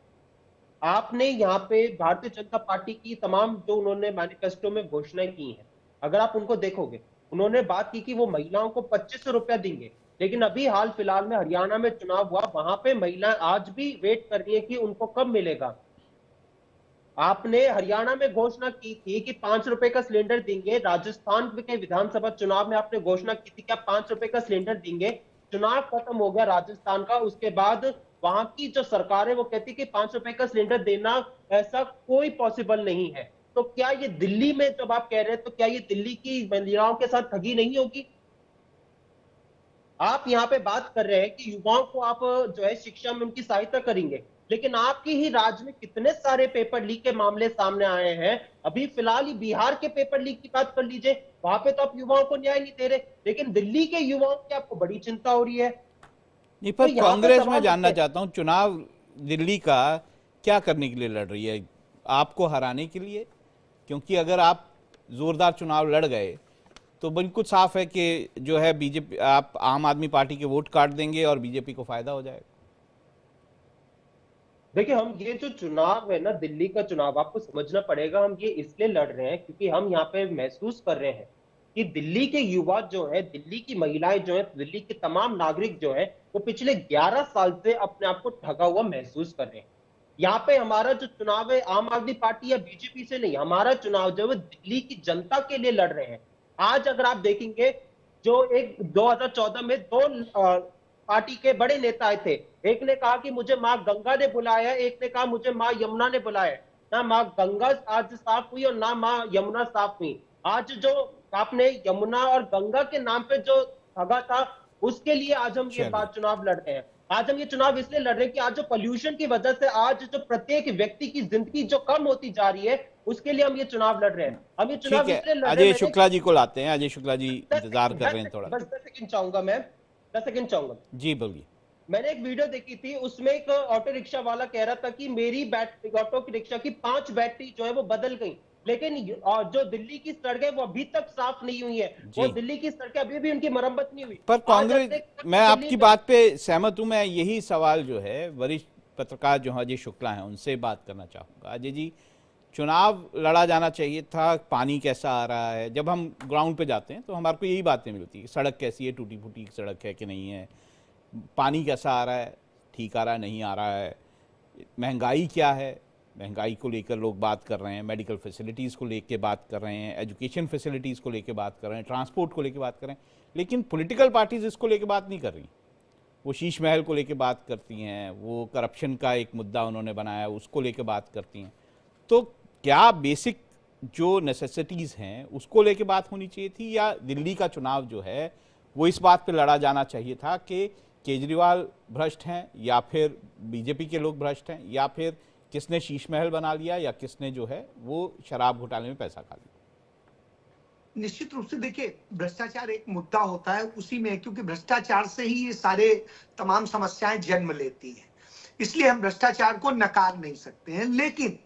आपने यहाँ पे भारतीय जनता पार्टी की तमाम जो उन्होंने मैनिफेस्टो में घोषणाएं की हैं, अगर आप उनको देखोगे, उन्होंने बात की कि वो महिलाओं को 2500 रुपया देंगे, लेकिन अभी हाल फिलहाल में हरियाणा में चुनाव हुआ, वहां पे महिलाएं आज भी वेट कर रही है कि उनको कब मिलेगा। आपने हरियाणा में घोषणा की थी कि 5 रुपए का सिलेंडर देंगे, राजस्थान के विधानसभा चुनाव में आपने घोषणा की थी कि आप 5 रुपए का सिलेंडर देंगे। चुनाव खत्म हो गया राजस्थान का, उसके बाद वहां की जो सरकार है वो कहती कि 5 रुपए का सिलेंडर देना ऐसा कोई पॉसिबल नहीं है। तो क्या ये दिल्ली में जब आप कह रहे हैं, तो क्या ये दिल्ली की महिलाओं के साथ ठगी नहीं होगी? आप यहाँ पे बात कर रहे हैं कि युवाओं को आप जो है शिक्षा में उनकी सहायता करेंगे, लेकिन आपकी ही राज्य में कितने सारे पेपर लीक के मामले सामने आए हैं। अभी फिलहाल ही बिहार के पेपर लीक की बात कर लीजिए, वहां पे तो आप युवाओं को न्याय नहीं दे रहे, लेकिन दिल्ली के युवाओं की आपको बड़ी चिंता हो रही है। नहीं, पर तो कांग्रेस में जानना चाहता हूं, चुनाव दिल्ली का क्या करने के लिए लड़ रही है? आपको हराने के लिए? क्योंकि अगर आप जोरदार चुनाव लड़ गए तो बिल्कुल साफ है कि जो है बीजेपी, आप आम आदमी पार्टी के वोट काट देंगे और बीजेपी को फायदा हो जाएगा। देखिए, हम ये जो चुनाव है ना, दिल्ली का चुनाव, आपको समझना पड़ेगा, हम ये इसलिए लड़ रहे हैं क्योंकि हम यहाँ पे महसूस कर रहे हैं कि दिल्ली के युवा जो है, दिल्ली की महिलाएं जो है, दिल्ली के तमाम नागरिक जो है, वो पिछले 11 साल से अपने आप को ठगा हुआ महसूस कर रहे हैं। यहाँ पे हमारा जो चुनाव है आम आदमी पार्टी या बीजेपी से नहीं, हमारा चुनाव जो है दिल्ली की जनता के लिए लड़ रहे हैं। आज अगर आप देखेंगे, जो एक 2014 में 2 पार्टी के बड़े नेता आए थे, एक ने कहा कि मुझे मां गंगा ने बुलाया, एक ने कहा मुझे मां यमुना ने बुलाया। ना मां गंगा आज साफ हुई और ना मां यमुना साफ हुई। आज जो आपने यमुना और गंगा के नाम पे जो ठगा था, उसके लिए आज हम ये बात चुनाव लड़ रहे हैं। आज हम ये चुनाव इसलिए लड़ रहे हैं कि आज जो पोल्यूशन की वजह से आज जो प्रत्येक व्यक्ति की जिंदगी जो कम होती जा रही है, उसके लिए हम ये चुनाव लड़ रहे हैं। हम ये चुनाव इसलिए लड़ रहे हैं। अजय शुक्ला जी को लाते हैं। अजय शुक्ला जी इंतजार कर रहे हैं थोड़ा। बस 10 सेकंड चाहूंगा मैं, 10 सेकंड चाहूंगा जी, बोलिए। मैंने एक वीडियो देखी थी, उसमें एक ऑटो रिक्शा वाला कह रहा था कि मेरी ऑटो रिक्शा की 5 बैटरी जो है वो बदल गई, लेकिन जो दिल्ली की सड़कें वो अभी तक साफ नहीं हुई है। वो दिल्ली की सड़कें अभी भी उनकी मरम्मत नहीं हुई। पर कांग्रेस, मैं आपकी बात पे सहमत हूं। मैं यही सवाल जो है वरिष्ठ पत्रकार जो अजय शुक्ला हैं उनसे बात करना चाहूँगा। अजय जी, चुनाव लड़ा जाना चाहिए था, पानी कैसा आ रहा है? जब हम ग्राउंड पे जाते हैं तो हमारे को यही बातें मिलती है, सड़क कैसी है, टूटी फूटी सड़क है कि नहीं है, पानी कैसा आ रहा है, ठीक आ रहा है, नहीं आ रहा है, महंगाई क्या है, महंगाई को लेकर लोग बात कर रहे हैं, मेडिकल फैसिलिटीज़ को लेकर बात कर रहे हैं, एजुकेशन फैसिलिटीज़ को लेकर बात कर रहे हैं, ट्रांसपोर्ट को लेकर बात कर रहे हैं, लेकिन पॉलिटिकल पार्टीज इसको लेकर बात नहीं कर रही। वो शीश महल को लेकर बात करती हैं, वो करप्शन का एक मुद्दा उन्होंने बनाया उसको लेकर बात करती हैं। तो क्या बेसिक जो नेसेसिटीज़ हैं उसको लेकर बात होनी चाहिए थी, या दिल्ली का चुनाव जो है वो इस बात पे लड़ा जाना चाहिए था कि केजरीवाल भ्रष्ट हैं या फिर बीजेपी के लोग भ्रष्ट हैं, या फिर किसने शीश महल बना लिया, या किसने जो है वो शराब घोटाले में पैसा खा लिया? निश्चित रूप से देखिए, भ्रष्टाचार एक मुद्दा होता है उसी में, क्योंकि भ्रष्टाचार से ही ये सारे तमाम समस्याएं जन्म लेती हैं, इसलिए हम भ्रष्टाचार को नकार नहीं सकते हैं। लेकिन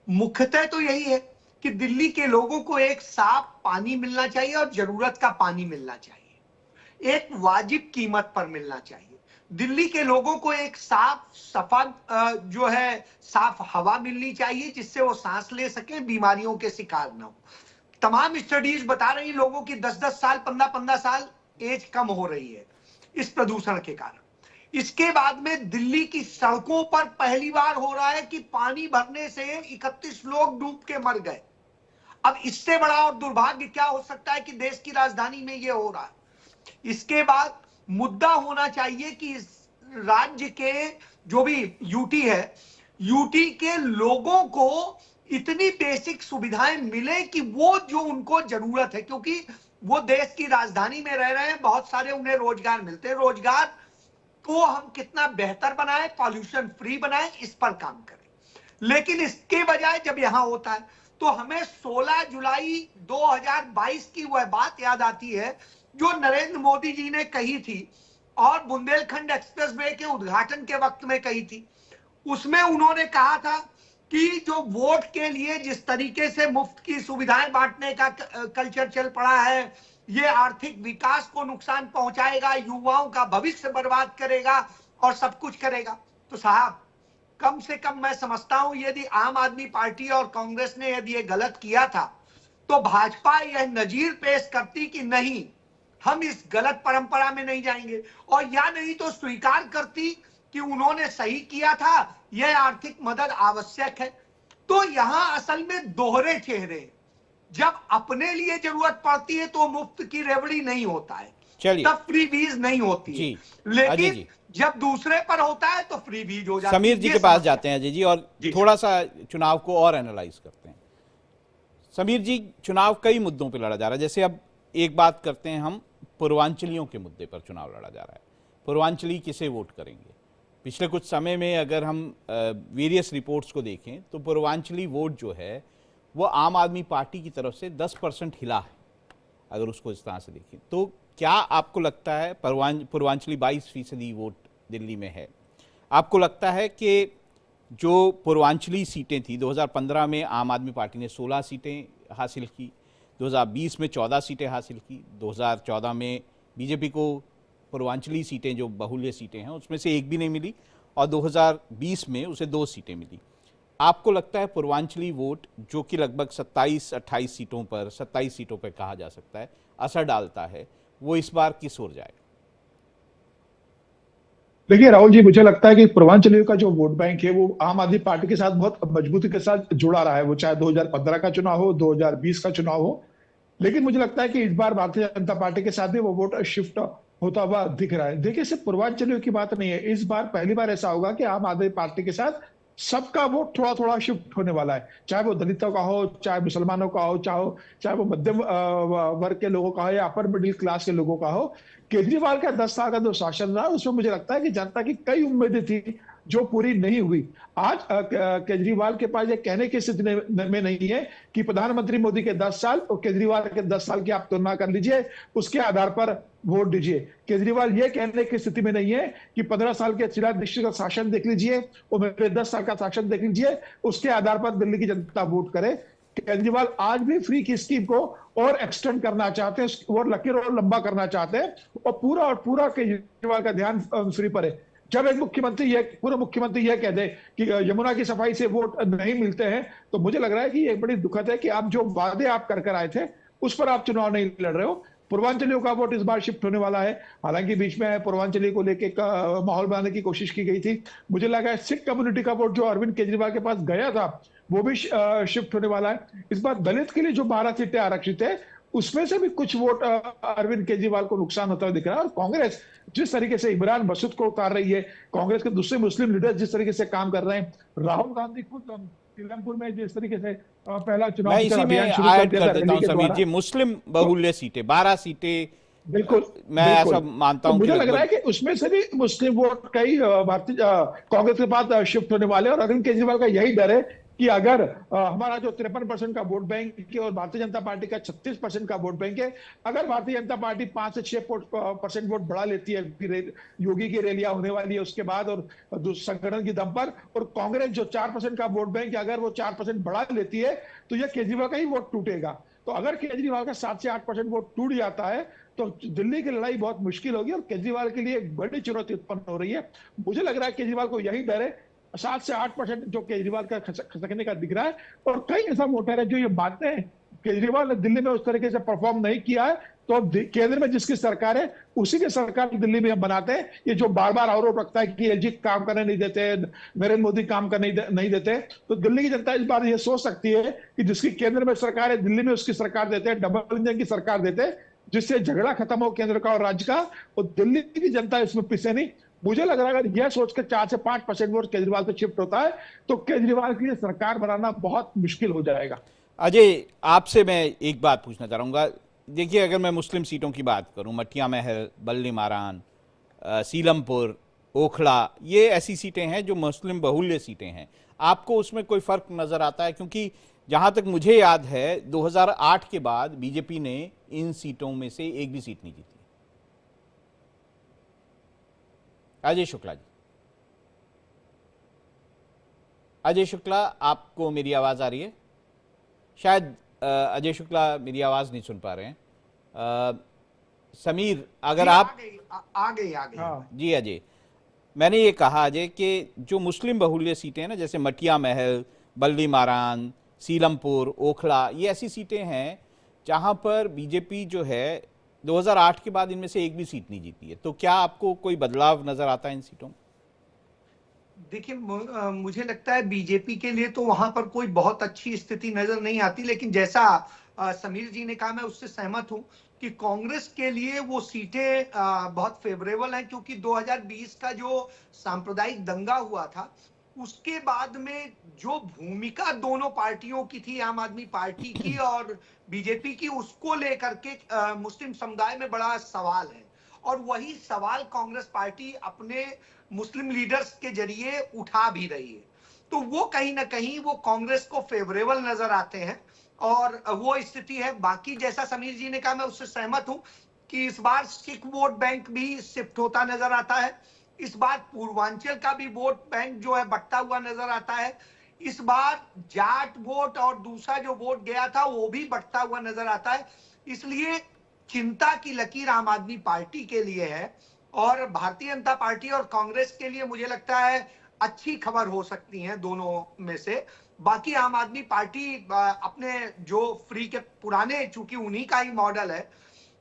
मुख्यतः तो यही है कि दिल्ली के लोगों को एक साफ पानी मिलना चाहिए और जरूरत का पानी मिलना चाहिए, एक वाजिब कीमत पर मिलना चाहिए। दिल्ली के लोगों को एक साफ सफा जो है साफ हवा मिलनी चाहिए, जिससे वो सांस ले सके, बीमारियों के शिकार न हो। तमाम स्टडीज बता रही लोगों की 10-10 साल 15-15 साल एज कम हो रही है इस प्रदूषण के कारण। इसके बाद में दिल्ली की सड़कों पर पहली बार हो रहा है कि पानी भरने से 31 लोग डूब के मर गए। अब इससे बड़ा और दुर्भाग्य क्या हो सकता है कि देश की राजधानी में यह हो रहा है। इसके बाद मुद्दा होना चाहिए कि इस राज्य के जो भी यूटी है, यूटी के लोगों को इतनी बेसिक सुविधाएं मिले कि वो जो उनको जरूरत है, क्योंकि वो देश की राजधानी में रह रहे हैं, बहुत सारे उन्हें रोजगार मिलते हैं। रोजगार को हम कितना बेहतर बनाएं, पॉल्यूशन फ्री बनाएं, इस पर काम करें। लेकिन इसके बजाय जब यहां होता है तो हमें 16 जुलाई 2022 की वह बात याद आती है जो नरेंद्र मोदी जी ने कही थी और बुंदेलखंड एक्सप्रेसवे के उद्घाटन के वक्त में कही थी। उसमें उन्होंने कहा था कि जो वोट के लिए जिस तरीके से मुफ्त की सुविधाएं बांटने का कल्चर चल पड़ा है, ये आर्थिक विकास को नुकसान पहुंचाएगा, युवाओं का भविष्य बर्बाद करेगा और सब कुछ करेगा। तो साहब, कम से कम मैं समझता हूं यदि आम आदमी पार्टी और कांग्रेस ने यदि ये गलत किया था तो भाजपा यह नजीर पेश करती कि नहीं, हम इस गलत परंपरा में नहीं जाएंगे, और या नहीं तो स्वीकार करती कि उन्होंने सही किया था, यह आर्थिक मदद आवश्यक है। तो यहां असल में दोहरे चेहरे, जब अपने लिए जरूरत पड़ती है तो मुफ्त की रेवड़ी नहीं होता है, तब फ्री बीज नहीं होती है, लेकिन जब दूसरे पर होता है तो फ्री बीज हो जाता है। समीर जी के पास जाते हैं अजय जी, और थोड़ा सा चुनाव को और एनालाइज करते हैं। समीर जी, चुनाव कई मुद्दों पर लड़ा जा रहा है, जैसे अब एक बात करते हैं हम, पूर्वांचलियों के मुद्दे पर चुनाव लड़ा जा रहा है। पूर्वांचली किसे वोट करेंगे? पिछले कुछ समय में अगर हम वेरियस रिपोर्ट्स को देखें तो पूर्वांचली वोट जो है वो आम आदमी पार्टी की तरफ से 10% हिला है। अगर उसको इस तरह से देखें तो क्या आपको लगता है, पूर्वांचली 22% वोट दिल्ली में है, आपको लगता है कि जो पूर्वांचली सीटें थी 2015 में आम आदमी पार्टी ने 16 सीटें हासिल की, 2020 में 14 सीटें हासिल की, 2014 में बीजेपी को पूर्वांचली सीटें जो बहुल्य सीटें हैं उसमें से एक भी नहीं मिली, और 2020 में उसे 2 सीटें मिली। आपको लगता है पूर्वांचली वोट जो कि लगभग 27-28 सीटों पर, 27 सीटों पर कहा जा सकता है असर डालता है, वो इस बार किस ओर जाएगा? देखिए राहुल जी, मुझे लगता है कि पूर्वांचलियों का जो वोट बैंक है वो आम आदमी पार्टी के साथ बहुत मजबूती के साथ जुड़ा रहा है, वो चाहे 2015 का चुनाव हो, 2020 का चुनाव हो। लेकिन मुझे लगता है कि इस बार भारतीय जनता पार्टी के साथ भी वो वोट शिफ्ट होता हुआ दिख रहा है। देखिए, सिर्फ पूर्वांचलियों की बात नहीं है, इस बार पहली बार ऐसा होगा कि आम आदमी पार्टी के साथ सबका वोट थोड़ा थोड़ा शिफ्ट होने वाला है, चाहे वो दलितों का हो, चाहे मुसलमानों का हो, चाहे वो मध्यम वर्ग के लोगों का हो या अपर मिडिल क्लास के लोगों का हो। केजरीवाल का 10 साल का जो शासन रहा उसमें मुझे लगता है कि जनता की कई उम्मीदें थी जो पूरी नहीं हुई। आज केजरीवाल के पास ये कहने की स्थिति में नहीं है कि प्रधानमंत्री मोदी के 10 साल और केजरीवाल के 10 साल की आप तुलना कर लीजिए, उसके आधार पर वोट दीजिए। केजरीवाल ये कहने की स्थिति में नहीं है कि 15 साल के चिराग दीक्षित का शासन देख लीजिए और मेरे 10 साल का शासन देख लीजिए, उसके आधार पर दिल्ली की जनता वोट करे। केजरीवाल आज भी फ्री की स्कीम को और एक्सटेंड करना चाहते हैं, और लकीर और लंबा करना चाहते हैं, और पूरा केजरीवाल का ध्यान फ्री पर है। जब एक पूरा मुख्यमंत्री यह कह दे कि यमुना की सफाई से वोट नहीं मिलते हैं, तो मुझे लग रहा है कि ये बड़ी दुखद है कि आप जो वादे आप कर आए थे उस पर आप चुनाव नहीं लड़ रहे हो। पूर्वांचलियों का वोट इस बार शिफ्ट होने वाला है। हालांकि बीच में पूर्वांचली को लेके माहौल बनाने की कोशिश की गई थी। मुझे लगा है सिख कम्युनिटी का वोट जो अरविंद केजरीवाल के पास गया था वो भी शिफ्ट होने वाला है। इस बार दलित के लिए जो 12 सीटें आरक्षित है उसमें से भी कुछ वोट अरविंद केजरीवाल को नुकसान होता हुआ दिख रहा है। और कांग्रेस जिस तरीके से इमरान मसूद को उतार रही है, कांग्रेस के दूसरे मुस्लिम लीडर्स जिस तरीके से काम कर रहे हैं, राहुल गांधी खुद सीलमपुर में जिस तरीके से पहला चुनाव मैं इसी में ऐड कर देता हूं समीर जी, मुस्लिम बहुल्य सीटें 12 सीटें, बिल्कुल मैं ऐसा मानता हूं। मुझे लग रहा है कि उसमें से भी मुस्लिम वोट कई भारतीय कांग्रेस के पास शिफ्ट होने वाले, और अरविंद केजरीवाल का यही डर है कि अगर हमारा जो 53% का वोट बैंक है और भारतीय जनता पार्टी का 36% का वोट बैंक है, अगर भारतीय जनता पार्टी 5 से 6% वोट बढ़ा लेती है, योगी की रैलियां होने वाली है उसके बाद और संगठन की दम पर, और कांग्रेस जो 4% का वोट बैंक है अगर वो 4% बढ़ा लेती है, तो यह केजरीवाल का ही वोट टूटेगा। तो अगर केजरीवाल का 7 से 8% वोट टूट जाता है तो दिल्ली की लड़ाई बहुत मुश्किल होगी और केजरीवाल के लिए एक बड़ी चुनौती उत्पन्न हो रही है। मुझे लग रहा है केजरीवाल को यही डर है, 7 से 8% जो केजरीवाल का खसकने का दिख रहा है। और कई ऐसा वोटर है जो ये मानते हैं केजरीवाल ने दिल्ली में उस तरीके से परफॉर्म नहीं किया है, तो अब केंद्र में जिसकी सरकार है उसी की सरकार दिल्ली में हम बनाते हैं। ये जो बार बार आरोप रखता है कि एलजी काम करने नहीं देते, नरेंद्र मोदी काम करने नहीं देते, तो दिल्ली की जनता इस बार ये सोच सकती है कि जिसकी केंद्र में सरकार है दिल्ली में उसकी सरकार देते हैं, डबल इंजन की सरकार देते हैं, जिससे झगड़ा खत्म हो केंद्र का और राज्य का, और दिल्ली की जनता इसमें पीछे नहीं। मुझे लग रहा है अगर यह सोचकर 4 से 5% वोट केजरीवाल से शिफ्ट होता है तो केजरीवाल के लिए सरकार बनाना बहुत मुश्किल हो जाएगा। अजय, आपसे मैं एक बात पूछना चाहूंगा। देखिए, अगर मैं मुस्लिम सीटों की बात करूं, मटिया महल, बल्ली मारान, सीलमपुर, ओखला, ये ऐसी सीटें हैं जो मुस्लिम बहुल्य सीटें हैं। आपको उसमें कोई फर्क नजर आता है? क्योंकि जहां तक मुझे याद है 2008 के बाद बीजेपी ने इन सीटों में से एक भी सीट नहीं जीती। अजय शुक्ला जी, अजय शुक्ला, आपको मेरी आवाज आ रही है? शायद अजय शुक्ला मेरी आवाज नहीं सुन पा रहे हैं। समीर, अगर आप आ गई जी अजय, मैंने ये कहा अजय कि जो मुस्लिम बहुल्य सीटें हैं ना, जैसे मटिया महल, बल्ली मारान, सीलमपुर, ओखला, ये ऐसी सीटें हैं जहां पर बीजेपी जो है 2008 के बाद इनमें से एक भी सीट नहीं जीती है। तो क्या आपको कोई बदलाव नजर आता है इन सीटों में? देखिए, मुझे लगता है बीजेपी के लिए तो वहां पर कोई बहुत अच्छी स्थिति नजर नहीं आती, लेकिन जैसा समीर जी ने कहा मैं उससे सहमत हूं कि कांग्रेस के लिए वो सीटें बहुत फेवरेबल हैं, क्योंकि 2020 का जो सांप्रदायिक दंगा हुआ था उसके बाद में जो भूमिका दोनों पार्टियों की थी, आम आदमी पार्टी की और बीजेपी की, उसको लेकर के मुस्लिम समुदाय में बड़ा सवाल है, और वही सवाल कांग्रेस पार्टी अपने मुस्लिम लीडर्स के जरिए उठा भी रही है। तो वो कहीं ना कहीं वो कांग्रेस को फेवरेबल नजर आते हैं और वो स्थिति है। बाकी जैसा समीर जी ने कहा मैं उससे सहमत हूं कि इस बार सिख वोट बैंक भी शिफ्ट होता नजर आता है। इस बार पूर्वांचल का भी वोट बैंक जो है बढ़ता हुआ नजर आता है। इस बार जाट वोट और दूसरा जो वोट गया था वो भी बढ़ता हुआ नजर आता है। इसलिए चिंता की लकीर आम आदमी पार्टी के लिए है, और भारतीय जनता पार्टी और कांग्रेस के लिए मुझे लगता है अच्छी खबर हो सकती है दोनों में से। बाकी आम आदमी पार्टी अपने जो फ्री के पुराने, चूंकि उन्हीं का ही मॉडल है,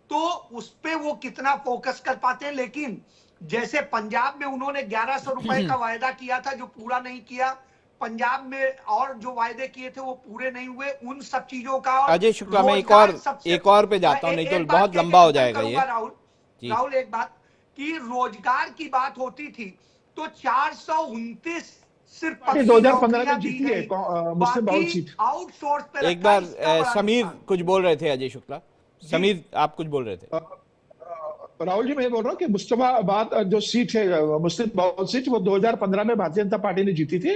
तो उस पे वो कितना फोकस कर पाते हैं। लेकिन जैसे पंजाब में उन्होंने 1100 रुपए का वायदा किया था जो पूरा नहीं किया, पंजाब में और जो वायदे किए थे वो पूरे नहीं हुए, उन सब चीजों का। अजय शुक्ला, मैं एक और पे जाता हूँ, नहीं तो बहुत लंबा हो जाएगा ये। राहुल, एक बात कि रोजगार की बात होती थी तो 429 सिर्फ 2015 में जीती है मुस्लिम बहुल सीट। आउटसोर्स पे एक बार समीर कुछ बोल रहे थे। अजय शुक्ला, समीर आप कुछ बोल रहे थे। राहुल जी, मैं बोल रहा हूँ कि मुस्तफाबाद जो सीट है मुस्लिम बहुल सीट, वो 2015 में भारतीय जनता पार्टी ने जीती थी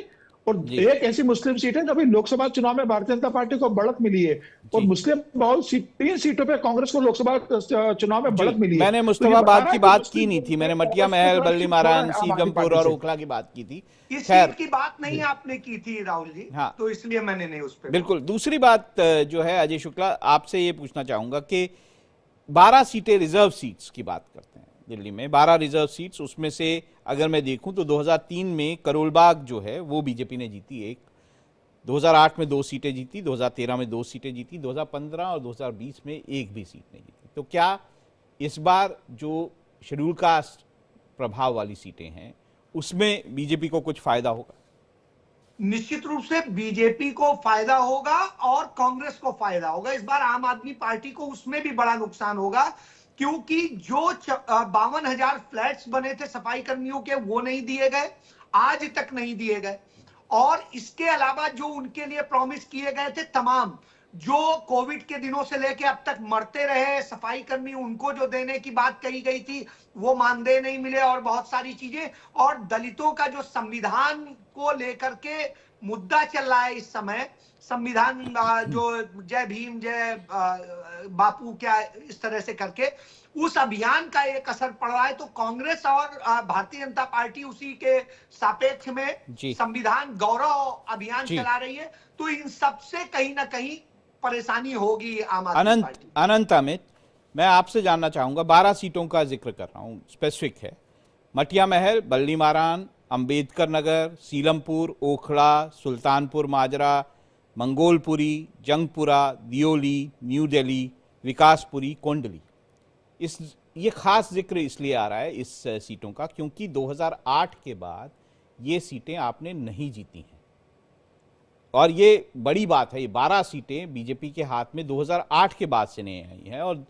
और एक ऐसी मुस्लिम सीट है अभी लोकसभा चुनाव में भारतीय जनता पार्टी को बढ़त मिली है और मुस्लिम बहुल 3 सीटों पे कांग्रेस को लोकसभा चुनाव में बढ़त मिली है। मैंने मुस्तफाबाद की बात की नहीं थी, मैंने मटिया महल, बल्ली मारान, सीगमपुर और ओखला की बात की थी। इस सीट की बात नहीं आपने की थी राहुल जी, हाँ, तो इसलिए मैंने नहीं उस पर। बिल्कुल। दूसरी बात जो है अजय शुक्ला, आपसे ये पूछना चाहूंगा कि 12 सीटें रिजर्व सीट्स की बात करते हैं दिल्ली में, 12 रिजर्व सीट्स, उसमें से अगर मैं देखूं तो 2003 में करोलबाग जो है वो बीजेपी ने जीती एक, 2008 में 2 सीटें जीती, 2013 में 2 सीटें जीती, 2015 और 2020 में एक भी सीट नहीं जीती। तो क्या इस बार जो शेड्यूल कास्ट प्रभाव वाली सीटें हैं उसमें बीजेपी को कुछ फायदा होगा? निश्चित रूप से बीजेपी को फायदा होगा और कांग्रेस को फायदा होगा। इस बार आम आदमी पार्टी को उसमें भी बड़ा नुकसान होगा, क्योंकि जो 52,000 फ्लैट्स बने थे सफाई कर्मियों के वो नहीं दिए गए, आज तक नहीं दिए गए। और इसके अलावा जो उनके लिए प्रॉमिस किए गए थे तमाम, जो कोविड के दिनों से लेके अब तक मरते रहे सफाई कर्मी, उनको जो देने की बात कही गई थी वो मानदेय नहीं मिले और बहुत सारी चीजें। और दलितों का जो संविधान को लेकर के मुद्दा चल रहा है इस समय, संविधान जो जय भीम जय बापू क्या इस तरह से करके, उस अभियान का एक असर पड़ रहा है। तो कांग्रेस और भारतीय जनता पार्टी उसी के सापेक्ष में संविधान गौरव अभियान चला रही है। तो इन सबसे कहीं ना कहीं परेशानी होगी आम आदमी पार्टी। अनंत अमित, मैं आपसे जानना चाहूंगा, 12 सीटों का जिक्र कर रहा हूं, स्पेसिफिक है, मटिया महल, बल्ली मारान, अंबेडकर नगर, सीलमपुर, ओखला, सुल्तानपुर माजरा, मंगोलपुरी, जंगपुरा, दियोली, न्यू दिल्ली, विकासपुरी, कोंडली। ये खास जिक्र इसलिए आ रहा है इस सीटों का क्योंकि 2008 के बाद ये सीटें आपने नहीं जीती हैं और ये बड़ी बात है। ये 12 सीटें बीजेपी के हाथ में 2008 के बाद से नहीं आई हैं और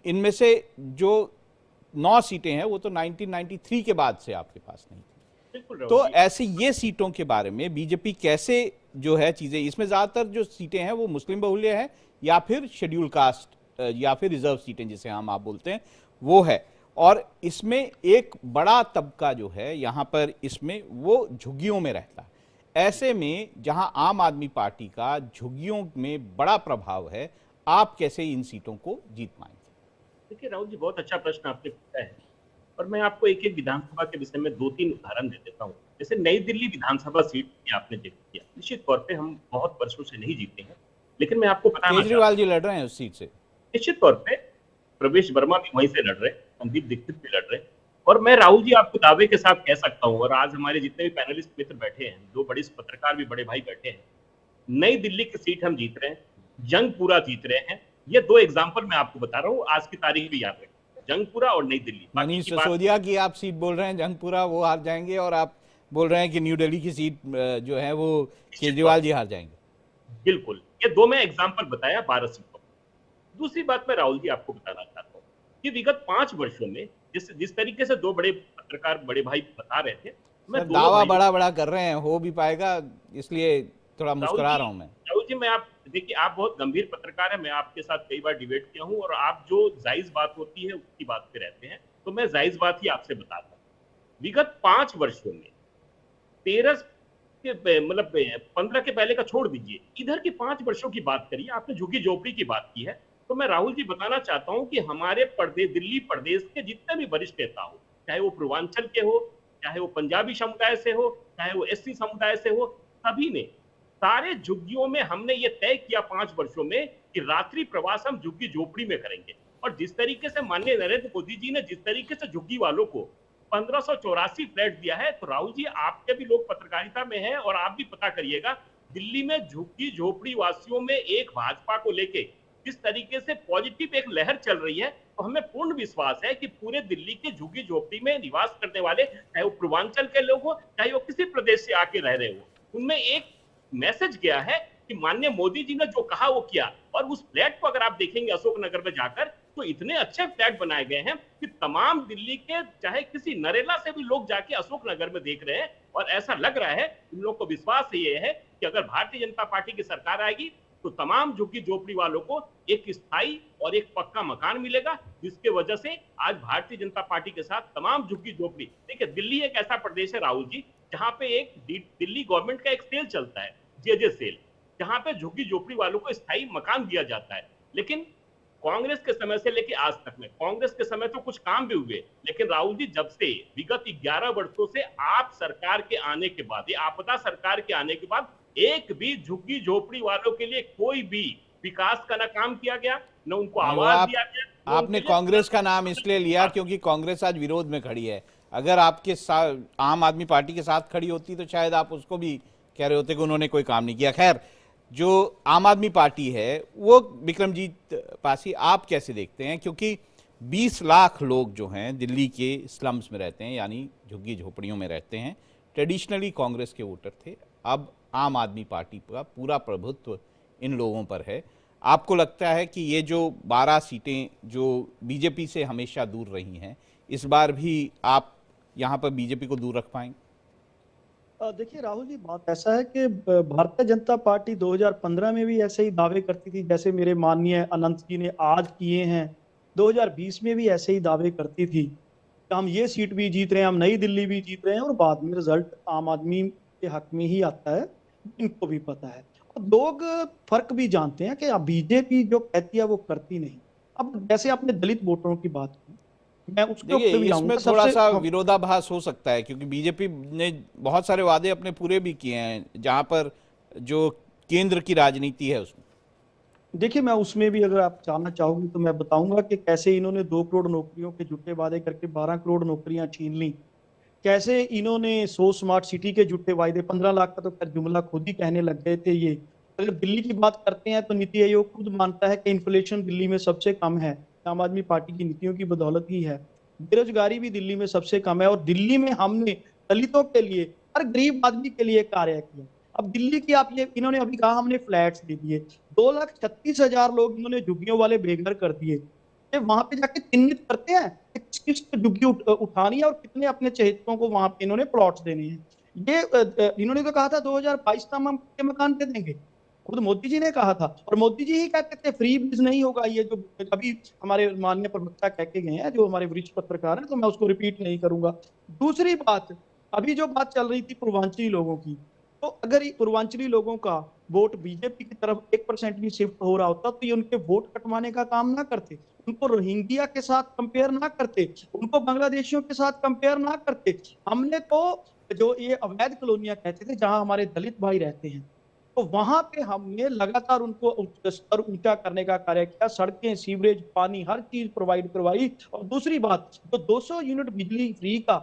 इनमें से जो 9 सीटें हैं वो तो 1993 के बाद से आपके पास नहीं थी। तो ऐसे ये सीटों के बारे में बीजेपी कैसे जो है चीजें, इसमें ज्यादातर जो सीटें हैं वो मुस्लिम बहुल्य है या फिर शेड्यूल कास्ट या फिर रिजर्व सीटें जिसे हम आप बोलते हैं वो है, और इसमें एक बड़ा तबका जो है यहाँ पर इसमें वो झुग्गियों में रहता है। ऐसे में जहां आम आदमी पार्टी का झुग्गियों में बड़ा प्रभाव है, आप कैसे इन सीटों को जीत पाएंगे? देखिए राहुल जी, बहुत अच्छा प्रश्न आपने पूछा है और मैं आपको एक एक विधानसभा के विषय में 2-3 उदाहरण दे देता हूँ। जैसे नई दिल्ली विधानसभा सीट की आपने जिक्र किया, निश्चित तौर पे हम बहुत वर्षों से नहीं जीते हैं, लेकिन मैं आपको बताना, केजरीवाल जी लड़ रहे हैं उस सीट से, निश्चित तौर पे प्रवेश वर्मा भी वहीं से लड़ रहे, संदीप दीक्षित भी लड़ रहे, और मैं राहुल जी आपको दावे के साथ कह सकता हूं, और आज हमारे जितने भी पैनलिस्ट मित्र बैठे हैं, 2 बड़े पत्रकार भी बड़े भाई बैठे हैं, नई दिल्ली की सीट हम जीत रहे हैं, जंगपुरा जीत रहे हैं। ये 2 एग्जांपल मैं आपको बता रहा हूँ, आज की तारीख भी याद रखें, जंगपुरा और नई दिल्ली। मनीष सिसोदिया की आप सीट बोल रहे हैं जंगपुरा वो हार जाएंगे, और आप बोल रहे हैं कि न्यू दिल्ली की सीट जो है वो केजरीवाल जी हार जाएंगे। बिल्कुल, ये 2 मैं एग्जाम्पल बताया 12 सीटों। दूसरी बात मैं राहुल जी आपको बताना चाहता हूँ कि विगत 5 वर्षों में जिस तरीके से 2 बड़े पत्रकार बड़े भाई बता रहे थे, मैं दावा बड़ा कर रहे हैं, हो भी पाएगा, इसलिए थोड़ा मुस्कुरा रहा हूं मैं। राहुल जी, मैं आप देखिए, आप बहुत गंभीर पत्रकार हैं, मैं आपके साथ कई बार डिबेट किया हूं और आप जो जायज बात होती है उसकी बात पे रहते हैं, तो मैं जायज बात ही आपसे बताता हूँ। विगत 5 वर्षों में 13 के मतलब 15 के पहले का छोड़ दीजिए, इधर की 5 वर्षों की बात करिए, आपने झुग्गी झोपड़ी की बात की है, तो मैं राहुल जी बताना चाहता हूं कि हमारे दिल्ली प्रदेश के जितने भी वरिष्ठ नेता हो, चाहे वो पूर्वांचल के हो, चाहे वो पंजाबी समुदाय से हो, चाहे वो एससी समुदाय से हो, सभी ने सारे झुग्गियों में हमने ये तय किया 5 वर्षों में कि रात्रि प्रवास हम झुग्गी झोपड़ी में करेंगे। और जिस तरीके से माननीय नरेंद्र मोदी जी ने जिस तरीके से झुग्गी वालों को 1584 फ्लैट दिया है, तो राहुल जी आपके भी लोग पत्रकारिता में हैं और आप भी पता करिएगा, दिल्ली में झुग्गी झोपड़ी वासियों में एक भाजपा को लेके जिस तरीके से पॉजिटिव एक लहर चल रही है, तो हमें पूर्ण विश्वास है कि पूरे दिल्ली के झुग्गी झोपड़ी में निवास करने वाले, चाहे वो पूर्वांचल के लोग हो, चाहे वो किसी प्रदेश से आके रह रहे हो, उनमें एक मैसेज गया है कि माननीय मोदी जी ने जो कहा वो किया। और उस फ्लैट को अगर आप देखेंगे अशोकनगर में जाकर, तो इतने अच्छे फ्लैट बनाए गए हैं कि तमाम दिल्ली के चाहे किसी नरेला से भी लोग जाके अशोकनगर में देख रहे हैं, और ऐसा लग रहा है, इन लोगों को विश्वास ये है कि अगर भारतीय जनता पार्टी की सरकार आएगी तो तमाम झुग्गी झोपड़ी वालों को एक स्थायी और एक पक्का मकान मिलेगा, जिसके वजह से आज भारतीय जनता पार्टी के साथ तमाम झुग्गी झोपड़ी, देखिए दिल्ली एक ऐसा प्रदेश है राहुल जी जहां पे एक दिल्ली गवर्नमेंट का एक सेल चलता है, जेजे सेल, जहां पे झुग्गी झोपड़ी वालों को स्थायी मकान दिया जाता है। लेकिन कांग्रेस के समय से लेके आज तक में, कांग्रेस के समय तो कुछ काम भी हुए, लेकिन राहुल जी जब से विगत 11 वर्षों से आप सरकार के आने के बाद, ये आपदा सरकार के आने के बाद, एक भी झुग्गी झोपड़ी वालों के लिए कोई भी विकास का ना काम किया गया, न उनको आवाज दिया गया। आपने कांग्रेस का नाम इसलिए लिया क्योंकि कांग्रेस आज विरोध में खड़ी है। अगर आपके साथ आम आदमी पार्टी के साथ खड़ी होती तो शायद आप उसको भी कह रहे होते कि उन्होंने कोई काम नहीं किया। खैर, जो आम आदमी पार्टी है वो, विक्रमजीत पासी, आप कैसे देखते हैं? क्योंकि 20 लाख लोग जो हैं दिल्ली के स्लम्स में रहते हैं, यानी झुग्गी झोपड़ियों में रहते हैं, ट्रेडिशनली कांग्रेस के वोटर थे। अब आम आदमी पार्टी का पूरा प्रभुत्व इन लोगों पर है। आपको लगता है कि ये जो 12 सीटें जो बीजेपी से हमेशा दूर रही हैं, इस बार भी आप यहाँ पर बीजेपी को दूर रख पाएंगे? देखिए राहुल जी, बात ऐसा है कि भारतीय जनता पार्टी 2015 में भी ऐसे ही दावे करती थी, जैसे मेरे माननीय अनंत जी ने आज किए हैं। 2020 में भी ऐसे ही दावे करती थी कि हम ये सीट भी जीत रहे हैं, हम नई दिल्ली भी जीत रहे हैं, और बाद में रिजल्ट आम आदमी के हक में ही आता है, इनको भी पता है। और लोग फर्क भी जानते हैं कि अब बीजेपी जो कहती है वो करती नहीं। अब जैसे आपने दलित वोटरों की बात की, मैं उसके ऊपर भी इसमें थोड़ा सा विरोधाभास हो सकता है, क्योंकि बीजेपी ने बहुत सारे वादे अपने पूरे भी किए हैं, जहां पर जो केंद्र की राजनीति है उसमें। देखिए, मैं उसमें भी अगर आप जानना चाहोगे तो मैं बताऊंगा कि कैसे इन्होंने 2 करोड़ नौकरियों के झूठे वादे करके 12 करोड़ नौकरियां छीन ली, कैसे इन्होंने 100 स्मार्ट सिटी के झूठे वायदे, 15 लाख का तो खैर जुमला खुद ही कहने लग गए थे ये। अगर दिल्ली की बात करते हैं तो नीति आयोग खुद मानता है कि इन्फ्लेशन दिल्ली में सबसे कम है, आम आदमी पार्टी की नीतियों की बदौलत ही है। बेरोजगारी भी दिल्ली में सबसे कम है, और दिल्ली में हमने दलितों के लिए, हर गरीब आदमी के लिए कार्य किया। अब दिल्ली की आप ये, इन्होंने अभी कहा हमने फ्लैट्स दे दिए, 2,36,000 लोग इन्होंने झुग्गियों वाले बेघर कर दिए। वहां पे जाके चिन्हित करते हैं कि किस किस झुग्गी उठानी है और कितने अपने चहेतों को वहां पे इन्होंने प्लॉट्स देने हैं। ये इन्होंने तो कहा था 2022 तक हम के मकान दे देंगे, खुद मोदी जी ने कहा था, और मोदी जी ही कहते थे फ्री बीज नहीं होगा। ये जो अभी हमारे माननीय प्रवक्ता कह के गए हैं, जो हमारे वरिष्ठ पत्रकार हैं, तो मैं उसको रिपीट नहीं करूंगा। दूसरी बात, अभी जो बात चल रही थी पूर्वांचली लोगों की, तो अगर पूर्वांचली लोगों का वोट बीजेपी की तरफ 1% भी शिफ्ट हो रहा होता तो ये उनके वोट कटवाने का काम ना करते, उनको रोहिंग्या के साथ कंपेयर ना करते, उनको बांग्लादेशियों के साथ कंपेयर ना करते। हमने तो जो ये अवैध कॉलोनियां कहते थे, जहां हमारे दलित भाई रहते हैं, तो वहां पे हमने लगातार उनको स्तर ऊंचा करने का कार्य किया, सड़कें, सीवरेज, पानी, हर चीज प्रोवाइड करवाई। और दूसरी बात, जो 200 यूनिट बिजली फ्री का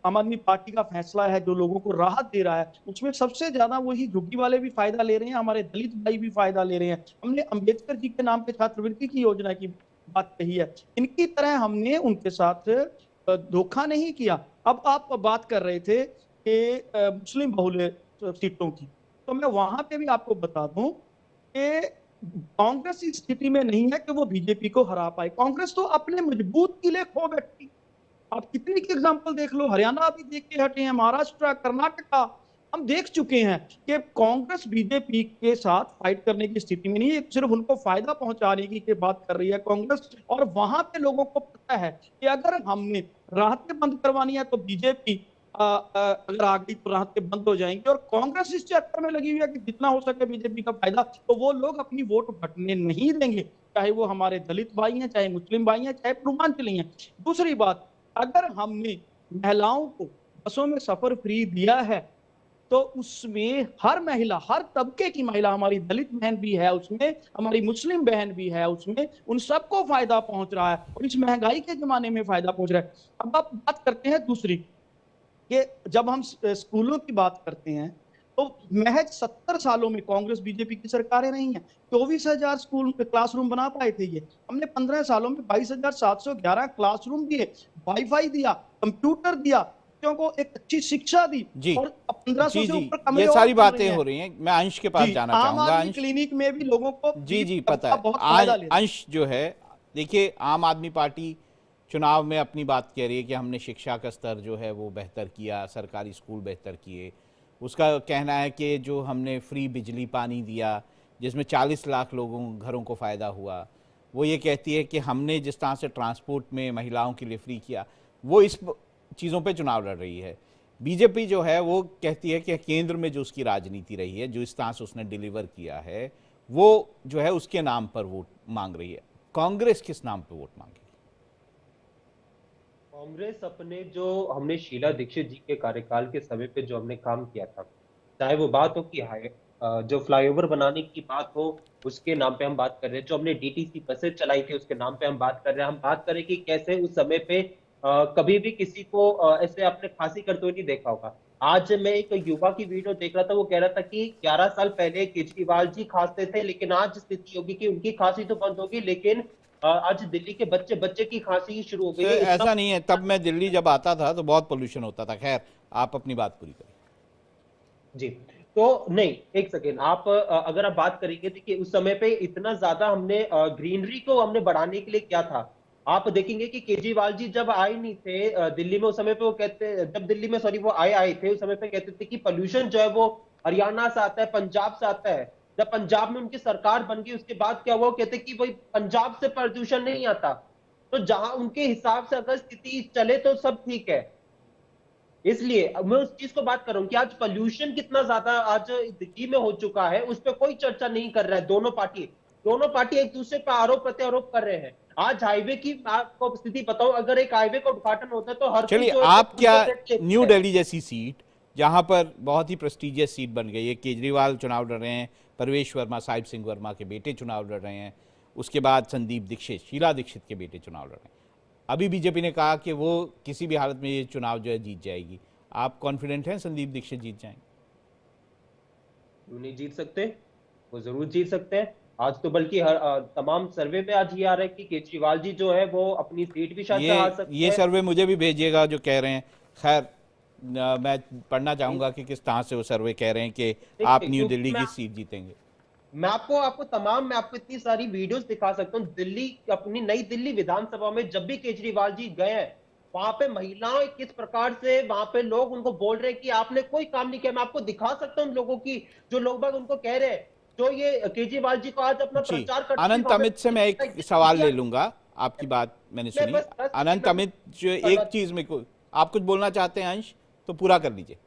आम आदमी पार्टी का फैसला है, जो लोगों को राहत दे रहा है, उसमें सबसे ज्यादा वही झुग्गी वाले भी फायदा ले रहे हैं, हमारे दलित भाई भी फायदा ले रहे हैं। हमने अंबेडकर जी के नाम पे छात्रवृत्ति की योजना की बात कही है, इनकी तरह हमने उनके साथ धोखा नहीं किया। अब आप बात कर रहे थे कि मुस्लिम बहुल सीटों की, तो मैं वहां पे भी आपको बता दूं कि कांग्रेस इस स्थिति में नहीं है कि वो बीजेपी को हरा पाए। कांग्रेस तो अपने मजबूत किले खो बैठी। आप कितनी की एग्जांपल देख लो, हरियाणा अभी देख के हटे हैं, महाराष्ट्र, कर्नाटका, हम देख चुके हैं कि कांग्रेस बीजेपी के साथ फाइट करने की स्थिति में नहीं है, सिर्फ उनको फायदा पहुंचाने की बात कर रही है कांग्रेस। और वहां पे लोगों को पता है कि अगर हमने राहतें बंद करवानी है तो बीजेपी अगर आ गई तो राहतें बंद हो जाएंगी, और कांग्रेस इस चक्कर में लगी हुई है कि जितना हो सके बीजेपी का फायदा, तो वो लोग अपनी वोट बटने नहीं देंगे, चाहे वो हमारे दलित भाई हैं, चाहे मुस्लिम भाई हैं, चाहे पूर्वांचली हैं। दूसरी बात, अगर हमने महिलाओं को बसों में सफर फ्री दिया है तो उसमें हर महिला, हर तबके की महिला, हमारी दलित बहन भी है उसमें, हमारी मुस्लिम बहन भी है उसमें, उन सबको फायदा पहुंच रहा है, और इस महंगाई के जमाने में फायदा पहुंच रहा है। अब आप बात करते हैं दूसरी, कि जब हम स्कूलों की बात करते हैं तो महज 70 सालों में कांग्रेस बीजेपी की सरकारें रही हैं, 24,000 स्कूल क्लासरूम बना पाए थे ये, हमने 15 सालों में 22,711 क्लासरूम दिए, वाईफाई दिया, कंप्यूटर दिया, बच्चों को एक अच्छी शिक्षा दी, और 1500 से ऊपर कमरे, ये सारी बातें हो रही हैं। मैं अंश के पास जाना चाहूंगा। अंश क्लिनिक में भी लोगों को जी पता है। अंश जो है, देखिए, आम आदमी पार्टी चुनाव में अपनी बात कह रही है कि हमने शिक्षा का स्तर जो है वो बेहतर किया, सरकारी स्कूल बेहतर किए। उसका कहना है कि जो हमने फ्री बिजली पानी दिया, जिसमें 40 लाख लोगों घरों को फ़ायदा हुआ। वो ये कहती है कि हमने जिस तरह से ट्रांसपोर्ट में महिलाओं के लिए फ्री किया, वो इस चीज़ों पे चुनाव लड़ रही है। बीजेपी जो है वो कहती है कि केंद्र में जो उसकी राजनीति रही है, जो इस तरह से उसने डिलीवर किया है, वो जो है उसके नाम पर वोट मांग रही है। कांग्रेस किस नाम पर वोट मांगेगी? कांग्रेस अपने जो हमने शीला दीक्षित जी के कार्यकाल के समय पे जो हमने काम किया था, चाहे वो बात हो कि जो फ्लाईओवर बनाने की बात हो उसके नाम पे हम बात कर रहे हैं, जो हमने डीटीसी बसें चलाई थी उसके नाम पे हम बात कर रहे हैं, हम बात करें कि कैसे उस समय पे कभी भी किसी को ऐसे आपने फांसी करते हुए नहीं देखा होगा। आज मैं एक युवा की वीडियो देख रहा था, वो कह रहा था कि 11 साल पहले केजरीवाल जी खांसते थे, लेकिन आज स्थिति होगी कि उनकी खांसी तो बंद होगी, लेकिन आज दिल्ली के बच्चे बच्चे की खांसी ही शुरू हो गई है। ऐसा नहीं है, तब मैं दिल्ली जब आता था तो बहुत पोल्यूशन होता था। खैर, आप अपनी बात पूरी करें। जी, तो नहीं, एक सेकेंड, आप अगर आप बात करेंगे देखिए उस समय पे इतना ज्यादा हमने ग्रीनरी को हमने बढ़ाने के लिए क्या था। आप देखेंगे कि केजरीवाल जी जब आए नहीं थे दिल्ली में, उस समय पे वो कहते, जब दिल्ली में सॉरी वो आए थे, उस समय पे कहते थे कि पोल्यूशन जो है वो हरियाणा से आता है, पंजाब से आता है। जब पंजाब में उनकी सरकार बन गई उसके बाद क्या हुआ, वो कहते कि भाई पंजाब से प्रदूषण नहीं आता। तो जहां उनके हिसाब से अगर स्थिति चले तो सब ठीक है। इसलिए मैं उस चीज को बात कर रहा हूं कि आज पोल्यूशन कितना ज्यादा आज दिल्ली में हो चुका है, उस पर कोई चर्चा नहीं कर रहा है। दोनों पार्टी एक दूसरे पर आरोप प्रत्यारोप कर रहे हैं। आज हाईवे की आपको स्थिति बताऊं, अगर एक हाईवे का उद्घाटन होता है तो हर चलिए, आप क्या न्यू दिल्ली जैसी सीट, जहां पर बहुत ही प्रेस्टिजियस सीट बन गई है, केजरीवाल चुनाव लड़ रहे हैं, परवेश वर्मा, साहिब सिंह वर्मा के बेटे चुनाव लड़ रहे हैं, उसके बाद संदीप दीक्षित, शीला दीक्षित के बेटे चुनाव लड़ रहे हैं, अभी बीजेपी ने कहा कि वो किसी भी हालत में ये चुनाव जो है जीत जाएगी। आप कॉन्फिडेंट हैं संदीप दीक्षित जीत जाएंगे? क्यों नहीं जीत सकते, वो जरूर जीत सकते हैं। आज तो बल्कि हर तमाम सर्वे में आज ये आ रहा है कि केजरीवाल जी जो है वो अपनी सीट भी शायद हार सकते हैं। ये सर्वे मुझे भी भेजिएगा जो कह रहे हैं। खैर, मैं पढ़ना चाहूंगा कि किस तरह से वो सर्वे कह रहे हैं कि आप न्यू दिल्ली की सीट जीतेंगे। मैं आपको इतनी सारी वीडियोस दिखा सकता हूँ। दिल्ली, अपनी नई दिल्ली विधानसभा में जब भी केजरीवाल जी गए हैं, वहां पे महिलाएं किस प्रकार से, वहां पे लोग उनको बोल रहे हैं कि आपने कोई काम नहीं किया। मैं आपको दिखा सकता हूँ लोगों की, जो लोग बाग उनको कह रहे हैं, जो ये केजरीवाल जी को आज अपना प्रचार करते हैं। अनंत अमित से मैं एक सवाल ले लूंगा, आपकी बात मैंने सुनी। अनंत अमित, जो एक चीज में आप कुछ बोलना चाहते हैं अंश, तो पूरा कर लीजिए।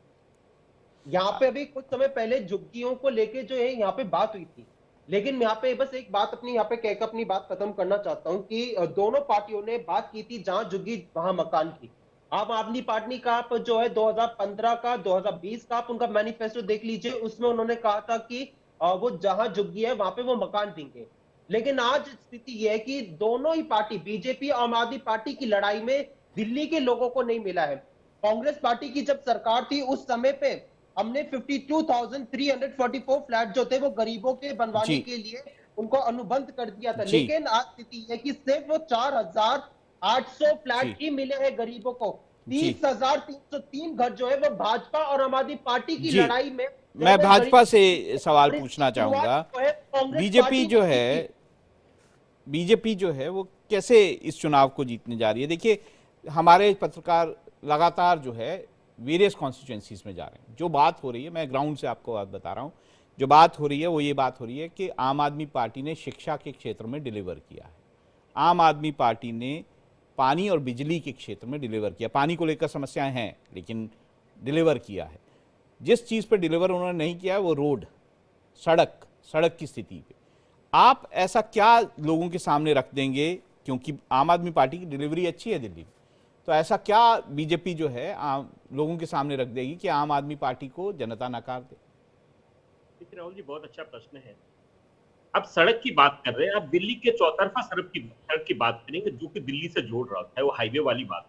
यहाँ पे अभी कुछ समय पहले झुग्गियों को लेके जो है यहाँ पे बात हुई थी, लेकिन यहाँ पे बस एक बात अपनी यहाँ पे कहकर अपनी बात खत्म करना चाहता हूँ कि दोनों पार्टियों ने बात की थी, जहां झुग्गी वहां मकान की। आम आदमी पार्टी का आप जो है 2015 का 2020 का आप उनका मैनिफेस्टो देख लीजिए, उसमें उन्होंने कहा था कि वो जहां झुग्गी है वहां पे वो मकान देंगे। लेकिन आज स्थिति यह है कि दोनों ही पार्टी, बीजेपी और आम आदमी पार्टी की लड़ाई में दिल्ली के लोगों को नहीं मिला है। कांग्रेस पार्टी की जब सरकार थी उस समय पे हमने 52,344 फ्लैट जो थे वो गरीबों के बनवाने के लिए उनको अनुबंध कर दिया था। लेकिन आज स्थिति है कि सिर्फ वो 4,800 फ्लैट ही मिले हैं गरीबों को। 30,303 घर जो है वो भाजपा और आम आदमी पार्टी की लड़ाई में। मैं भाजपा से सवाल पूछना चाहूंगा, बीजेपी जो है वो कैसे इस चुनाव को जीतने जा रही है? देखिए, हमारे पत्रकार लगातार जो है वेरियस कॉन्स्टिट्यूएंसीज में जा रहे हैं। जो बात हो रही है, मैं ग्राउंड से आपको बात बता रहा हूँ, जो बात हो रही है वो ये बात हो रही है कि आम आदमी पार्टी ने शिक्षा के क्षेत्र में डिलीवर किया है, आम आदमी पार्टी ने पानी और बिजली के क्षेत्र में डिलीवर किया। पानी को लेकर समस्याएं हैं लेकिन डिलीवर किया है। जिस चीज़ पर डिलीवर उन्होंने नहीं किया है वो रोड, सड़क की स्थिति पे। आप ऐसा क्या लोगों के सामने रख देंगे, क्योंकि आम आदमी पार्टी की डिलीवरी अच्छी है दिल्ली में, तो ऐसा क्या बीजेपी जो है लोगों के सामने रख देगी कि आम आदमी पार्टी को जनता नकार दे? देखिए राहुल जी, बहुत अच्छा प्रश्न है। आप सड़क की बात कर रहे हैं, आप दिल्ली के चौतरफा सड़क की बात करेंगे जो कि दिल्ली से जोड़ रहा है, वो हाईवे वाली बात।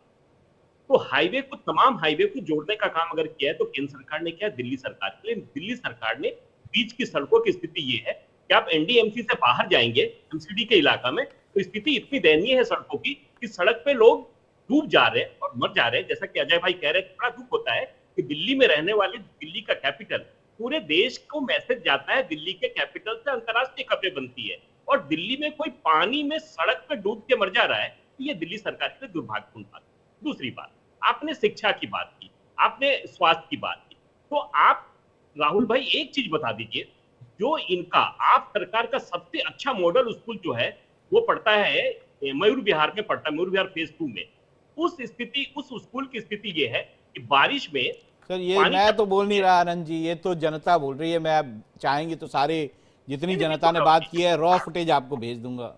तो हाईवे को, तमाम हाईवे को जोड़ने का काम अगर किया है तो केंद्र सरकार ने किया, दिल्ली सरकार के लिए। दिल्ली सरकार ने बीच की सड़कों की स्थिति ये है कि आप एनडीएमसी से बाहर जाएंगे एमसीडी के इलाका में तो स्थिति इतनी दयनीय है सड़कों की कि सड़क पे लोग डूब जा रहे हैं और मर जा रहे हैं। जैसा कि अजय भाई कह रहे हैं, बड़ा दुख होता है कि दिल्ली में रहने वाले, दिल्ली का कैपिटल, पूरे देश को मैसेज जाता है, दिल्ली के कैपिटल से अंतरराष्ट्रीय खबरें बनती है, और दिल्ली में कोई पानी में सड़क पे डूब के मर जा रहा है, तो ये दिल्ली सरकार के लिए दुर्भाग्यपूर्ण बात। दूसरी बात, आपने शिक्षा की बात की, आपने स्वास्थ्य की बात की, तो आप राहुल भाई एक चीज बता दीजिए, जो इनका आप सरकार का सबसे अच्छा मॉडल स्कूल जो है वो पढ़ता है मयूर विहार में, पढ़ता है मयूर विहार फेज 2 में। उस स्कूल की स्थिति ये है कि बारिश में सर ये मैं तो बोल नहीं रहा आनंद जी, ये तो जनता बोल रही है। मैं चाहेंगे तो सारे जितनी जनता ने बात की है रॉ फुटेज आपको भेज दूंगा।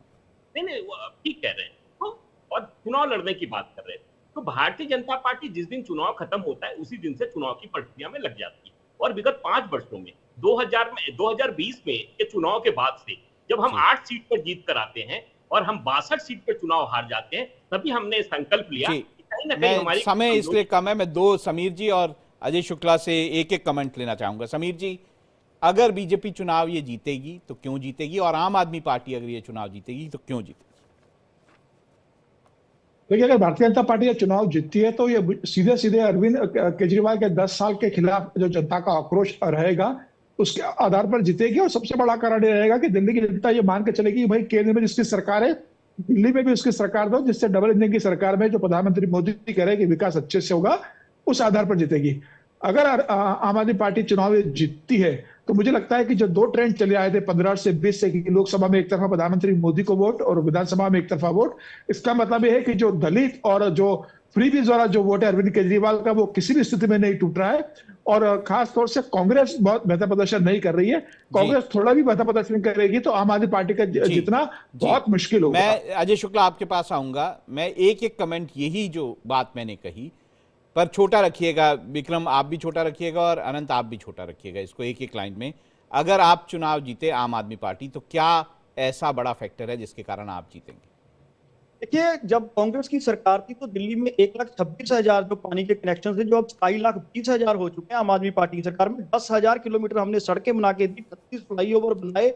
नहीं वो आप ठीक कह रहे हैं। तो और चुनाव लड़ने की बात कर रहे हैं, तो भारतीय जनता पार्टी जिस दिन चुनाव खत्म होता है उसी दिन से चुनाव की प्रक्रिया में लग जाती है। और विगत 5 वर्षों में 2020 में के चुनाव के बाद से जब हम 8 सीट पर जीत कर आते हैं और हम 62 सीट पर चुनाव हार जाते हैं, तभी हमने संकल्प लिया कि कहीं ना कहीं हमारी समय इसलिए कम है, मैं 2 समीर जी और अजय शुक्ला से एक कमेंट लेना चाहूंगा। समीर जी, अगर बीजेपी चुनाव ये जीतेगी तो क्यों जीतेगी, और आम आदमी पार्टी अगर ये चुनाव जीतेगी तो क्यों जीतेगी? देखिए, अगर भारतीय जनता पार्टी ये चुनाव जीतती है तो ये सीधे सीधे अरविंद केजरीवाल के 10 साल के खिलाफ जो जनता का आक्रोश रहेगा उसके आधार पर जीतेगी। और सबसे बड़ा कारण ये रहेगा कि दिल्ली की जनता ये मान के चलेगी कि भाई केंद्र में जिसकी सरकार है दिल्ली में भी उसकी सरकार दो, जिससे डबल इंजन की सरकार में जो प्रधानमंत्री मोदी कह रहे हैं कि विकास अच्छे से होगा, उस आधार पर जीतेगी। अगर आम आदमी पार्टी चुनाव जीतती है तो मुझे लगता है कि जो 2 ट्रेंड चले आए थे 15 से 20 से, कि लोकसभा में एक तरफा प्रधानमंत्री मोदी को वोट और विधानसभा में एक तरफा वोट, इसका मतलब यह है कि जो दलित और जो फ्रीबीज वाला जो वोट है अरविंद केजरीवाल का, वो किसी भी स्थिति में नहीं टूट रहा है। और खास तौर से कांग्रेस बहुत बेहतर प्रदर्शन नहीं कर रही है। कांग्रेस थोड़ा भी बेहतर प्रदर्शन करेगी तो आम आदमी पार्टी का जितना बहुत मुश्किल होगा। मैं अजय शुक्ला आपके पास आऊंगा। मैं एक कमेंट, यही जो बात मैंने कही पर छोटा रखिएगा, विक्रम आप भी छोटा रखिएगा और अनंत आप भी छोटा रखिएगा इसको, एक लाइन में। अगर आप चुनाव जीते आम आदमी पार्टी तो क्या ऐसा बड़ा फैक्टर है जिसके कारण आप जीतेंगे? देखिए, जब कांग्रेस की सरकार थी तो दिल्ली में 1,26,000 जो पानी के कनेक्शन थे, जो अब 2,20,000 हो चुके हैं। आम आदमी पार्टी की सरकार में 10,000 किलोमीटर हमने सड़कें बना के दी, 36 फ्लाईओवर बनाए,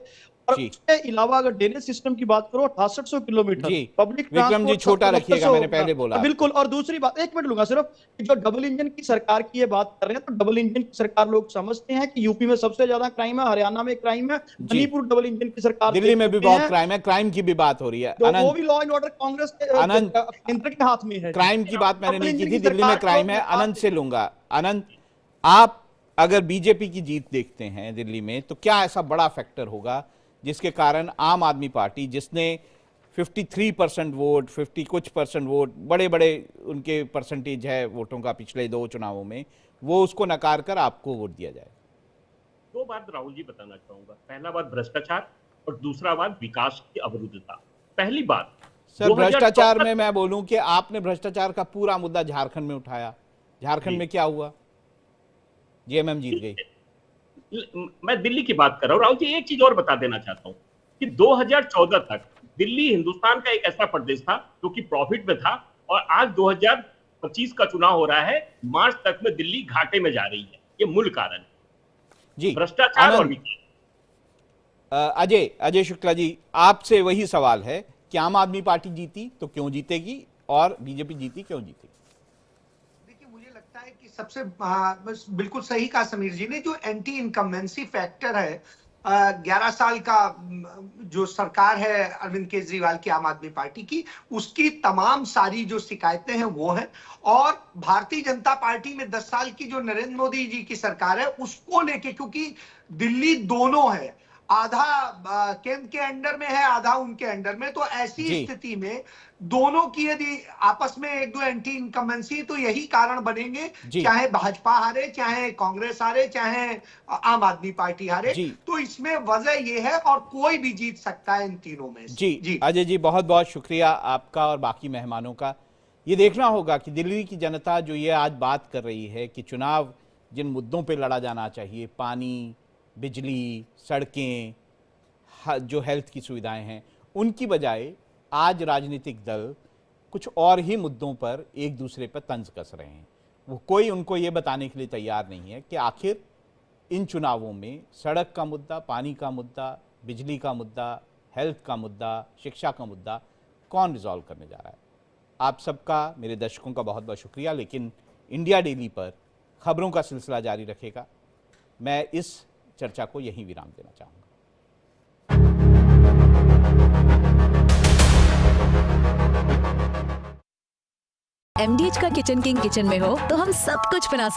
और उसके अलावा अगर ड्रेनेज सिस्टम की बात करो 6800 किलोमीटर पब्लिक विक्रम जी छोटा रखिएगा, मैंने पहले बोला। बिल्कुल। और दूसरी बात, 1 मिनट लूंगा सिर्फ, जो डबल इंजन की सरकार की ये बात कर रहे हैं, तो डबल इंजन की सरकार लोग समझते हैं कि यूपी में सबसे ज्यादा क्राइम है, हरियाणा में क्राइम है, मणिपुर डबल इंजन की सरकार, दिल्ली में भी बहुत क्राइम है, क्राइम की भी बात हो रही है। तो वो भी लॉ एंड ऑर्डर कांग्रेस के केंद्र के हाथ में है। क्राइम की बात मैंने नहीं की थी, दिल्ली में क्राइम है। अनंत से लूंगा। अनंत, आप अगर बीजेपी की जीत देखते हैं दिल्ली में तो क्या ऐसा बड़ा फैक्टर होगा जिसके कारण आम आदमी पार्टी, जिसने 53% वोट, 50 कुछ % वोट, बड़े बड़े उनके परसेंटेज है वोटों का पिछले 2 चुनावों में, वो उसको नकार कर आपको वोट दिया जाए? 2 बात राहुल जी बताना चाहूंगा। पहला बात भ्रष्टाचार और दूसरा बात विकास की अवरुद्धता। पहली बात सर, भ्रष्टाचार में मैं बोलूं कि आपने भ्रष्टाचार का पूरा मुद्दा झारखंड में उठाया। झारखंड में क्या हुआ? जेएमएम जीत गई। मैं दिल्ली की बात कर रहा हूं। राहुल जी, एक चीज और बता देना चाहता हूं कि 2014 तक दिल्ली हिंदुस्तान का एक ऐसा प्रदेश था जो कि प्रॉफिट में था, और आज 2025 का चुनाव हो रहा है, मार्च तक में दिल्ली घाटे में जा रही है। ये मूल कारण जी भ्रष्टाचार और विकास। अजय शुक्ला जी, आपसे वही सवाल है कि आम आदमी पार्टी जीती तो क्यों जीतेगी और बीजेपी जीती क्यों जीतेगी? कि सबसे बिल्कुल सही कहा समीर जी ने, जो एंटी इनकम्बेंसी फैक्टर है, 11 साल का जो सरकार है अरविंद केजरीवाल की आम आदमी पार्टी की, उसकी तमाम सारी जो शिकायतें हैं वो है। और भारतीय जनता पार्टी में 10 साल की जो नरेंद्र मोदी जी की सरकार है उसको लेके, क्योंकि दिल्ली दोनों है, आधा केंद्र के अंडर में है, आधा उनके अंडर में, तो ऐसी स्थिति में दोनों की यदि आपस में 1-2 एंटी इनकम्बेंसी, तो यही कारण बनेंगे, चाहे भाजपा हारे, चाहे कांग्रेस हारे, चाहे आम आदमी पार्टी हारे। तो इसमें वजह यह है, और कोई भी जीत सकता है इन तीनों में से। जी अजय जी, बहुत बहुत शुक्रिया आपका और बाकी मेहमानों का। ये देखना होगा कि दिल्ली की जनता जो ये आज बात कर रही है कि चुनाव जिन मुद्दों पर लड़ा जाना चाहिए, पानी, बिजली, सड़कें, जो हेल्थ की सुविधाएं हैं, उनकी बजाय आज राजनीतिक दल कुछ और ही मुद्दों पर एक दूसरे पर तंज कस रहे हैं। वो कोई उनको ये बताने के लिए तैयार नहीं है कि आखिर इन चुनावों में सड़क का मुद्दा, पानी का मुद्दा, बिजली का मुद्दा, हेल्थ का मुद्दा, शिक्षा का मुद्दा कौन रिजॉल्व करने जा रहा है। आप सबका, मेरे दर्शकों का बहुत बहुत शुक्रिया। लेकिन इंडिया डेली पर खबरों का सिलसिला जारी रखेगा। मैं इस चर्चा को यहीं विराम देना चाहूँगा। MDH का किचन किंग किचन में हो तो हम सब कुछ बना सकते हैं।